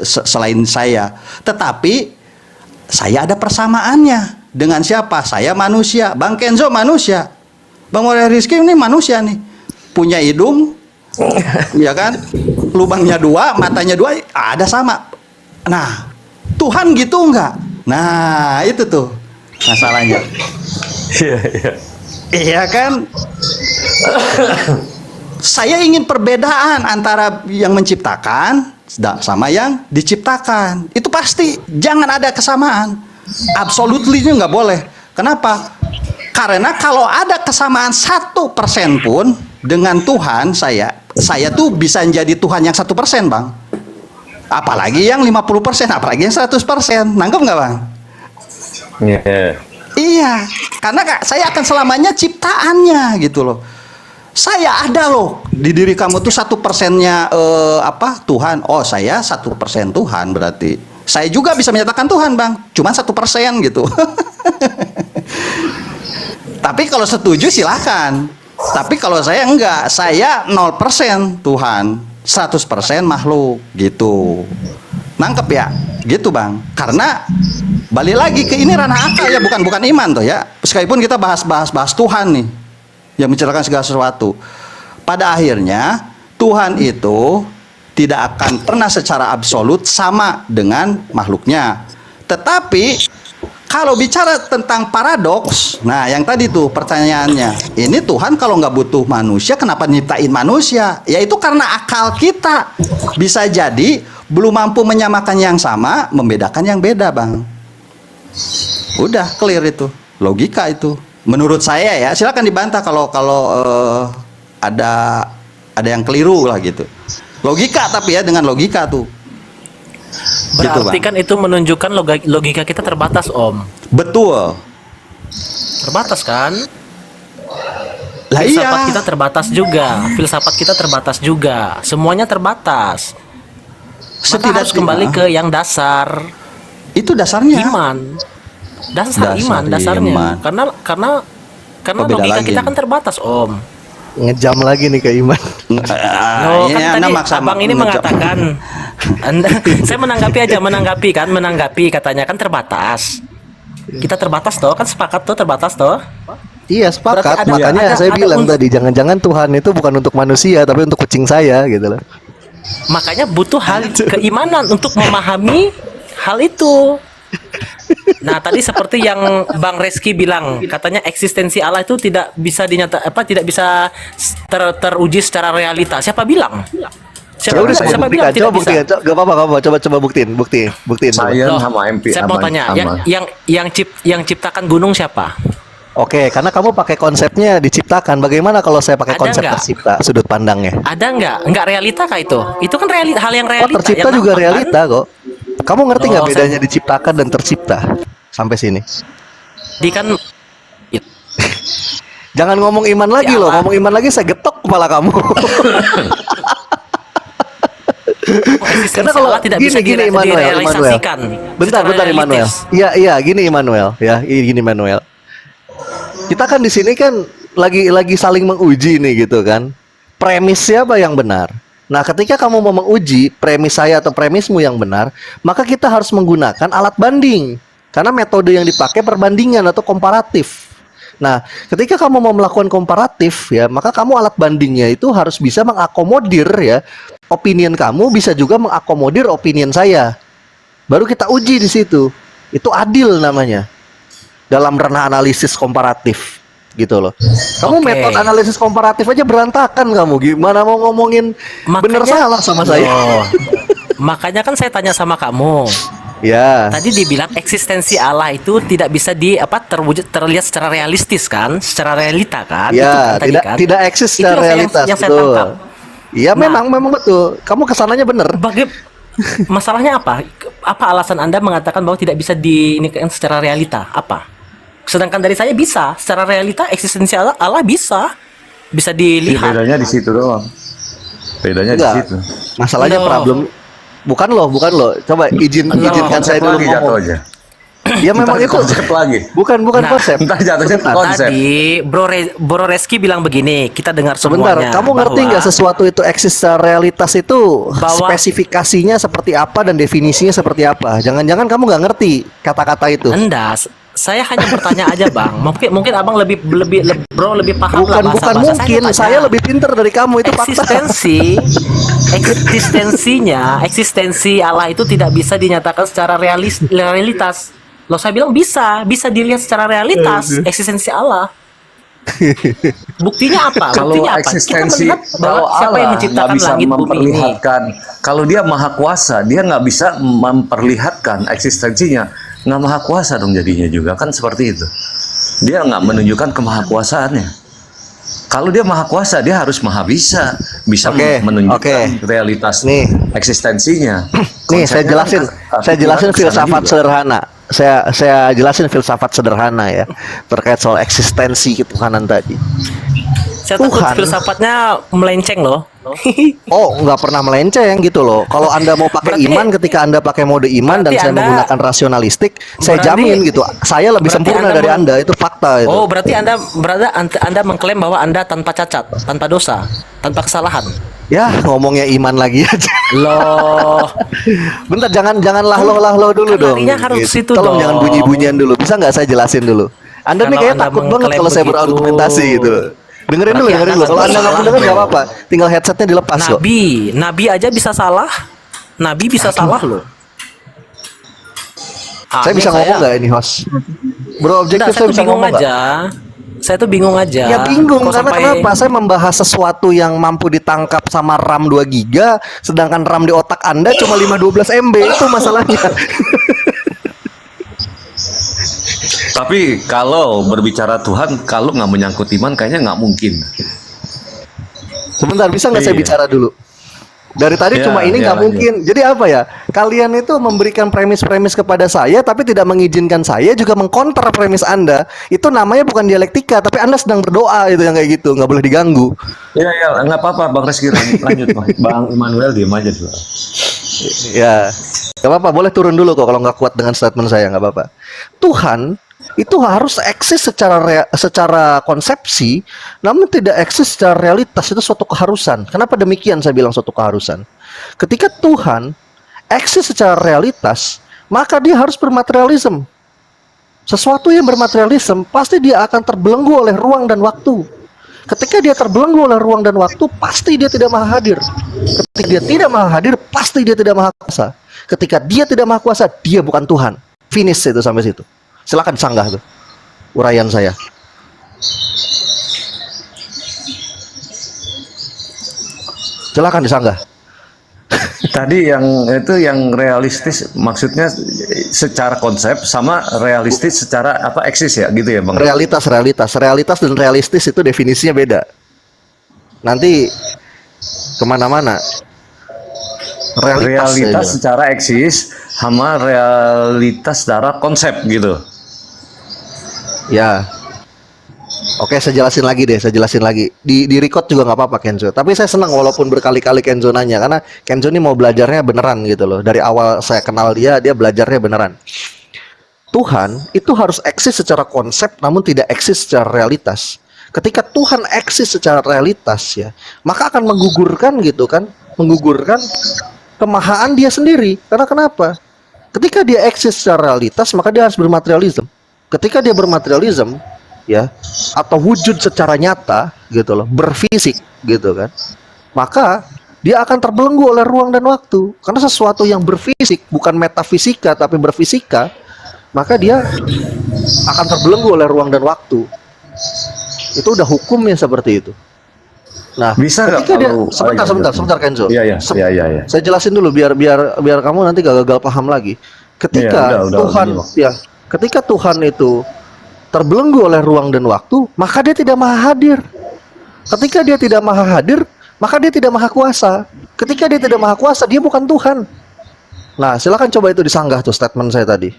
selain saya. Tetapi saya ada persamaannya. Dengan siapa? Saya manusia. Bang Kenzo manusia. Bang Morea Rizky ini manusia nih. Punya hidung, ya kan? Lubangnya 2, matanya 2, ada sama. Nah, Tuhan gitu enggak? Nah, itu tuh masalahnya. Iya kan? Saya ingin perbedaan antara yang menciptakan sama yang diciptakan. Itu pasti. Jangan ada kesamaan. Absolutely nggak boleh. Kenapa? Karena kalau ada kesamaan 1% pun dengan Tuhan, saya tuh bisa menjadi Tuhan yang 1%, Bang. Apalagi yang 50%, apalagi yang 100%. Nangkep nggak, Bang? Iya, karena saya akan selamanya ciptaannya gitu loh. Saya ada loh di diri kamu tuh 1%-nya Tuhan. Oh, saya 1% Tuhan berarti. Saya juga bisa menyatakan Tuhan, Bang. Cuman 1% gitu. Tapi kalau setuju silahkan. Tapi kalau saya enggak, saya 0% Tuhan, 100% makhluk gitu. Nangkep ya? Gitu, Bang. Karena balik lagi ke ini ranah akal ya, bukan iman tuh ya. Sekalipun kita bahas Tuhan nih yang menciptakan segala sesuatu. Pada akhirnya Tuhan itu tidak akan pernah secara absolut sama dengan makhluknya. Tetapi kalau bicara tentang paradoks, nah yang tadi tuh pertanyaannya, ini Tuhan kalau nggak butuh manusia, kenapa nyiptain manusia? Ya itu karena akal kita bisa jadi belum mampu menyamakan yang sama, membedakan yang beda, Bang. Udah clear itu, logika itu. Menurut saya ya, silakan dibantah kalau ada yang keliru lah gitu. Logika tapi ya dengan logika tuh. Berarti kan itu menunjukkan logika kita terbatas, Om. Betul. Terbatas kan? Lah Filsafat iya. kita terbatas juga. Filsafat kita terbatas juga. Semuanya terbatas. Maka harus kembali ke yang dasar. Itu dasarnya. Iman. Dasar iman, dasarnya. iman. Karena Oh, beda logika lagi. kita kan terbatas, Om. Ngejam lagi nih ke iman. Loh, Ini kan Anda tadi maksa abang ini mengatakan saya menanggapi katanya kan terbatas. Kita terbatas toh, kan sepakat toh terbatas toh. Iya sepakat. Berarti Makanya saya bilang unsur- tadi jangan-jangan Tuhan itu bukan untuk manusia tapi untuk kucing saya gitu loh. Makanya butuh keimanan untuk memahami hal itu. Nah, tadi seperti yang Bang Reski bilang, katanya eksistensi Allah itu tidak bisa tidak bisa teruji secara realita. Siapa bilang? Siapa Coba bilang buktikan, tidak coba bisa? buktikan. Gak apa-apa, coba buktiin. Saya Loh, sama MP saya mau tanya, yang ciptakan gunung siapa? Oke, karena kamu pakai konsepnya diciptakan. Bagaimana kalau saya pakai Ada konsep nggak? tercipta sudut pandangnya? Ada nggak? Nggak realita kah itu? Itu kan hal yang Oh, realita. tercipta yang juga nampak, kan? realita kok. Kamu ngerti nggak Oh, bedanya diciptakan dan tercipta? Sampai sini. Di kan Jangan ngomong iman lagi loh. Allah. Ngomong iman lagi saya getok kepala kamu. Karena kalau Allah tidak bisa direalisasikan. Bentar secara Immanuel. realistis. Iya gini Immanuel ya. Gini Immanuel. Kita kan di sini kan lagi saling menguji nih gitu kan. Premis siapa yang benar? Nah, ketika kamu mau menguji premis saya atau premismu yang benar, maka kita harus menggunakan alat banding. Karena metode yang dipakai perbandingan atau komparatif. Nah, ketika kamu mau melakukan komparatif ya, maka kamu alat bandingnya itu harus bisa mengakomodir ya. Opinion kamu bisa juga mengakomodir opinion saya. Baru kita uji di situ. Itu adil namanya. Dalam ranah analisis komparatif gitu loh. Kamu Oke. metode analisis komparatif aja berantakan kamu. Gimana mau ngomongin bener salah sama saya? Oh, makanya kan saya tanya sama kamu. Ya. Tadi dibilang eksistensi Allah itu tidak bisa terlihat secara realistis kan, secara realita kan? Itu Ya, kan tadi tidak kan? tidak eksis Itu secara yang realitas, yang saya betul. tangkap. Iya, Nah. memang betul. Kamu kesananya bener. Masalahnya apa? Apa alasan Anda mengatakan bahwa tidak bisa diinikan secara realita? Apa? Sedangkan dari saya bisa, secara realita eksistensi Allah bisa Ya, dilihat. bedanya di situ doang. Bedanya di Enggak. situ. Masalahnya Loh. problem bukan loh. Coba izinkan saya dulu lagi jatuh ngomong. aja. Ya memang Ntar itu konsep lagi. bukan Nah, konsep. Ntar jatuhnya ke konsep. Tadi Bro Reski bilang begini, kita dengar Sebentar, semuanya. kamu ngerti bahwa- nggak sesuatu itu eksis secara realitas itu Bahwa- spesifikasinya seperti apa dan definisinya seperti apa? Jangan-jangan kamu nggak ngerti kata-kata itu. Enggak, saya hanya bertanya aja bang. Mungkin abang lebih bro lebih paham lah Bukan bahasa-bahasa. mungkin, hanya saya tanya. lebih pinter dari kamu, itu fakta. Eksistensi Allah itu tidak bisa dinyatakan secara realitas. Loh saya bilang bisa dilihat secara realitas eksistensi Allah. Buktinya apa? Kalau Buktinya apa? eksistensi, Kita melihat bahwa kalau siapa yang Allah nggak menciptakan bisa langit bumi ini. memperlihatkan, kalau dia maha kuasa, dia nggak bisa memperlihatkan eksistensinya. Nggak maha kuasa dong jadinya juga, kan seperti itu. Dia nggak menunjukkan kemahakuasaannya. Kalau dia maha kuasa, dia harus maha bisa Oke, menunjukkan realitas Nih. eksistensinya. Nih, saya Konsepnya jelasin, kan saya jelasin kesana filsafat juga. sederhana. Saya jelasin filsafat sederhana ya terkait soal eksistensi ketuhanan tadi. Saya takut Tuhan. filsafatnya melenceng loh. Oh, nggak pernah melenceng gitu loh. Kalau Anda mau pakai Berarti- iman, ketika Anda pakai mode iman dan berarti saya Anda- menggunakan rasionalistik, saya berarti- jamin gitu. Saya lebih berarti sempurna Anda dari meng- Anda, itu fakta itu. Oh, berarti Anda mengklaim bahwa Anda tanpa cacat, tanpa dosa, tanpa kesalahan. Ya, ngomongnya iman lagi aja. Loh, Bentar, jangan lahlo dulu kan dong. larinya harus Gitu. situ Tolong dong. jangan bunyi-bunyian dulu. Bisa nggak saya jelasin dulu? Anda nih Kalau kayak Anda takut banget mengklaim kalau saya begitu. berargumentasi gitu. Dengerin dulu. Berarti Anda Kalau nggak Anda nggak mau salah denger nggak dong. apa-apa. Tinggal headsetnya dilepas kok. Nabi aja bisa salah. Nabi bisa salah loh. Saya bisa ngomong nggak ini host? Bro, objektif Enggak, saya saya tuh bisa bingung ngomong nggak? aja. Saya tuh bingung aja. Ya bingung Kok karena sampai- kenapa? Saya membahas sesuatu yang mampu ditangkap sama RAM 2 GB, sedangkan RAM di otak Anda cuma 512 MB, itu masalahnya. Tapi kalau berbicara Tuhan, kalau nggak menyangkut iman, kayaknya nggak mungkin. Sebentar, bisa nggak saya Iya. bicara dulu? Dari tadi Ya, cuma ini ya, nggak lanjut. mungkin. Jadi apa ya? Kalian itu memberikan premis-premis kepada saya, tapi tidak mengizinkan saya juga mengkonter premis Anda. Itu namanya bukan dialektika, tapi Anda sedang berdoa itu yang kayak gitu, nggak boleh diganggu. Ya, nggak apa-apa, Bang Reski lanjut, Bang Immanuel diem aja dulu. Ya, nggak apa-apa, boleh turun dulu kok kalau nggak kuat dengan statement saya, nggak apa-apa. Tuhan itu harus eksis secara konsepsi, namun tidak eksis secara realitas. Itu suatu keharusan. Kenapa demikian saya bilang suatu keharusan? Ketika Tuhan eksis secara realitas, maka dia harus bermaterialisme. Sesuatu yang bermaterialisme pasti dia akan terbelenggu oleh ruang dan waktu. Ketika dia terbelenggu oleh ruang dan waktu, pasti dia tidak maha hadir. Ketika dia tidak maha hadir, pasti dia tidak maha kuasa. Ketika dia tidak maha kuasa, dia bukan Tuhan. Finish itu sampai situ. Silakan sanggah tuh uraian saya. Silakan disanggah. Tadi yang itu yang realistis, maksudnya secara konsep sama realistis secara apa eksis ya, gitu ya, Bang? Realitas dan realistis itu definisinya beda. Nanti kemana-mana. Realitas aja. secara eksis sama realitas secara konsep gitu. Ya. Oke, saya jelasin lagi. Di record juga nggak apa-apa Kenzo. Tapi saya senang walaupun berkali-kali Kenzo nanya, karena Kenzo ini mau belajarnya beneran gitu loh. Dari awal saya kenal dia belajarnya beneran. Tuhan itu harus eksis secara konsep, namun tidak eksis secara realitas. Ketika Tuhan eksis secara realitas ya, maka akan menggugurkan gitu kan, kemahaan dia sendiri. Karena kenapa? Ketika dia eksis secara realitas, maka dia harus bermaterialisme. Ketika dia bermaterialisme, ya, atau wujud secara nyata gitu loh, berfisik gitu kan, maka dia akan terbelenggu oleh ruang dan waktu. Karena sesuatu yang berfisik, bukan metafisika tapi berfisika, maka dia akan terbelenggu oleh ruang dan waktu. Itu udah hukumnya seperti itu. Nah, Bisa nggak ketika dia kalau sebentar Kenzo. Iya. Saya jelasin dulu biar kamu nanti gak gagal paham lagi. Ketika Iya, udah, Tuhan ya, ketika Tuhan itu terbelenggu oleh ruang dan waktu, maka dia tidak maha hadir. Ketika dia tidak maha hadir, maka dia tidak maha kuasa. Ketika dia tidak maha kuasa, dia bukan Tuhan. Nah, silakan coba itu disanggah tuh statement saya tadi.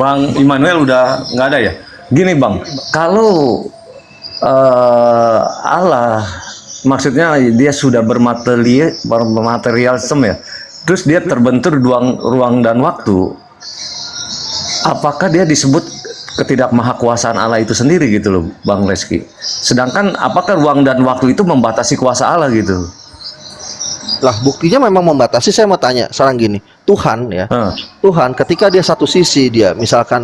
Bang Immanuel udah nggak ada ya? Gini Bang, kalau Allah maksudnya dia sudah bermaterialisme ya, terus dia terbentur ruang dan waktu, apakah dia disebut ketidakmahakuasaan Allah itu sendiri gitu loh Bang Reski? Sedangkan apakah ruang dan waktu itu membatasi kuasa Allah gitu? Lah, buktinya memang membatasi. Saya mau tanya sekarang gini, Tuhan ya, Tuhan ketika dia satu sisi, dia misalkan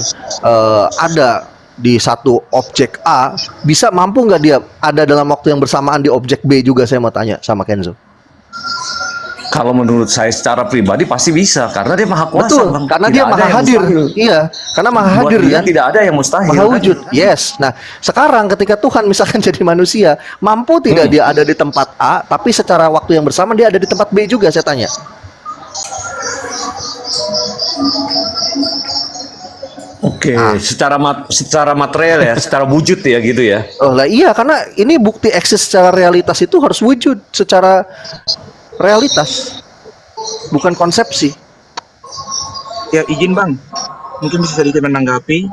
ada di satu objek A, bisa mampu nggak dia ada dalam waktu yang bersamaan di objek B juga? Saya mau tanya sama Kenzo. Kalau menurut saya secara pribadi pasti bisa, karena dia maha kuasa. Betul, Bang. karena Tidak dia ada maha yang hadir. mustahil. Iya, karena maha Buat hadir dia kan. tidak ada yang mustahil. Maha kan? wujud. Yes. Nah, sekarang ketika Tuhan misalkan jadi manusia, mampu tidak dia ada di tempat A, tapi secara waktu yang bersamaan dia ada di tempat B juga? Saya tanya. Oke, secara material ya, secara wujud ya gitu ya. Oh lah iya, karena ini bukti eksis secara realitas itu harus wujud secara realitas, bukan konsepsi. Ya izin Bang, mungkin bisa sedikit menanggapi.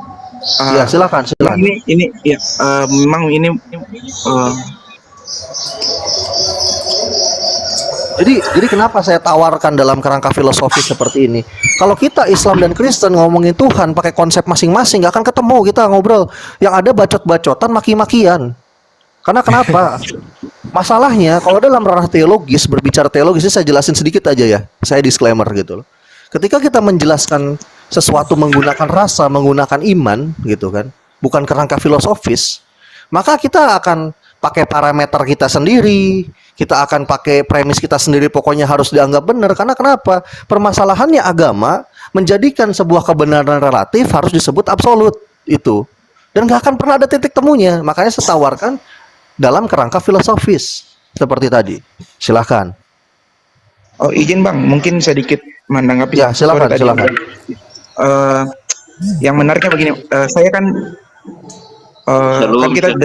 Ya silakan. Ini ya memang ini Jadi kenapa saya tawarkan dalam kerangka filosofi seperti ini? Kalau kita Islam dan Kristen ngomongin Tuhan pakai konsep masing-masing, nggak akan ketemu kita ngobrol. Yang ada bacot-bacotan, maki-makian. Karena kenapa? Masalahnya kalau dalam ranah teologis, berbicara teologis, ini saya jelasin sedikit aja ya. Saya disclaimer gitu loh. Ketika kita menjelaskan sesuatu menggunakan rasa, menggunakan iman gitu kan, bukan kerangka filosofis, maka kita akan pakai parameter kita sendiri, kita akan pakai premis kita sendiri, pokoknya harus dianggap benar. Karena kenapa? Permasalahannya agama menjadikan sebuah kebenaran relatif harus disebut absolut itu, dan nggak akan pernah ada titik temunya. Makanya saya tawarkan dalam kerangka filosofis seperti tadi. Silahkan. oh izin Bang, mungkin sedikit menanggapi. Ya silakan. Sorry, Silakan. Yang menariknya begini, saya kan kan kita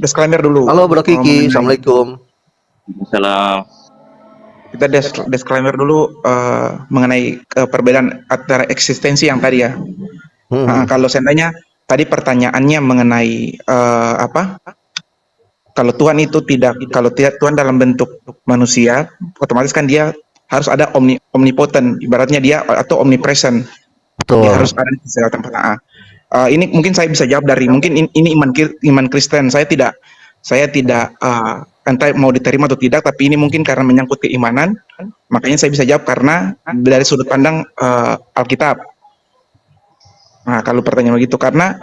disclaimer dulu. Halo Bro Kiki, mengenai- assalamualaikum. Salam. Kita disclaimer dulu mengenai perbedaan antara eksistensi yang tadi ya. Kalau seandainya tadi pertanyaannya mengenai apa? Kalau Tuhan itu kalau Tuhan dalam bentuk manusia, otomatis kan dia harus ada omnipotent, ibaratnya dia atau omnipresent. Betul. Dia harus ada di segala tempat. Ini mungkin saya bisa jawab dari mungkin ini iman Kristen. Saya tidak entah mau diterima atau tidak, tapi ini mungkin karena menyangkut keimanan, makanya saya bisa jawab karena dari sudut pandang Alkitab. Nah, kalau pertanyaan begitu, karena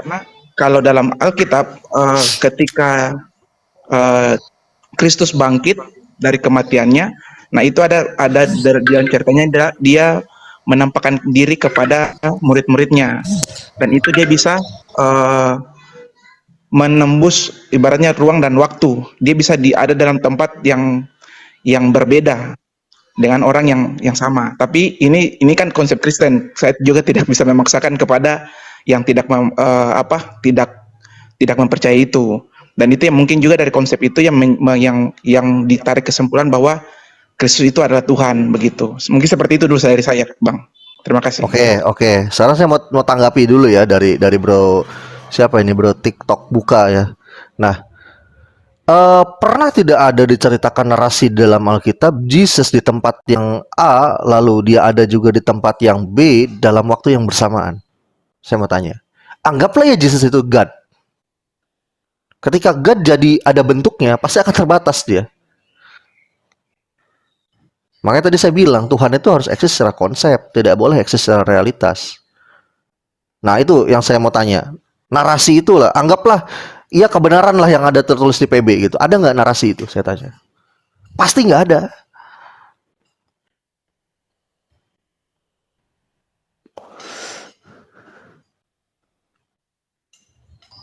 kalau dalam Alkitab ketika Kristus bangkit dari kematiannya, nah itu ada dalam ceritanya dia menampakkan diri kepada murid-muridnya, dan itu dia bisa menembus ibaratnya ruang dan waktu. Dia bisa ada dalam tempat yang berbeda dengan orang yang sama. Tapi ini kan konsep Kristen. Saya juga tidak bisa memaksakan kepada yang tidak mempercayai itu. Dan itu yang mungkin juga dari konsep itu yang ditarik kesimpulan bahwa Kristus itu adalah Tuhan, begitu. Mungkin seperti itu dulu dari saya, Bang. Terima kasih. Oke. Sekarang saya mau tanggapi dulu ya dari Bro, siapa ini, Bro TikTok buka ya. Nah, pernah tidak ada diceritakan narasi dalam Alkitab Jesus di tempat yang A, lalu dia ada juga di tempat yang B dalam waktu yang bersamaan? Saya mau tanya. Anggaplah ya Jesus itu God. Ketika God jadi ada bentuknya, pasti akan terbatas dia. Makanya tadi saya bilang Tuhan itu harus eksis secara konsep, tidak boleh eksis secara realitas. Nah itu yang saya mau tanya. narasi itulah, anggaplah iya kebenaran lah yang ada tertulis di PB gitu. Ada nggak narasi itu? Saya tanya. Pasti nggak ada.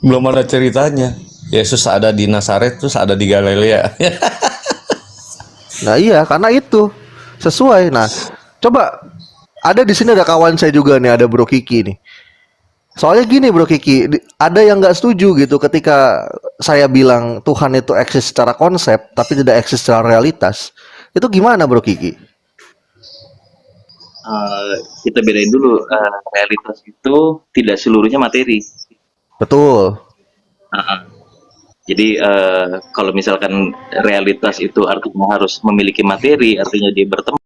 Belum ada ceritanya. Yesus ada di Nazaret, terus ada di Galilea. Nah iya, karena itu sesuai. Nah, coba ada di sini ada kawan saya juga nih, ada Bro Kiki nih. Soalnya gini Bro Kiki, ada yang nggak setuju gitu ketika saya bilang Tuhan itu eksis secara konsep, tapi tidak eksis secara realitas. Itu gimana Bro Kiki? Kita bedain dulu, realitas itu tidak seluruhnya materi. Betul. Jadi kalau misalkan realitas itu artinya harus memiliki materi, artinya dia berteman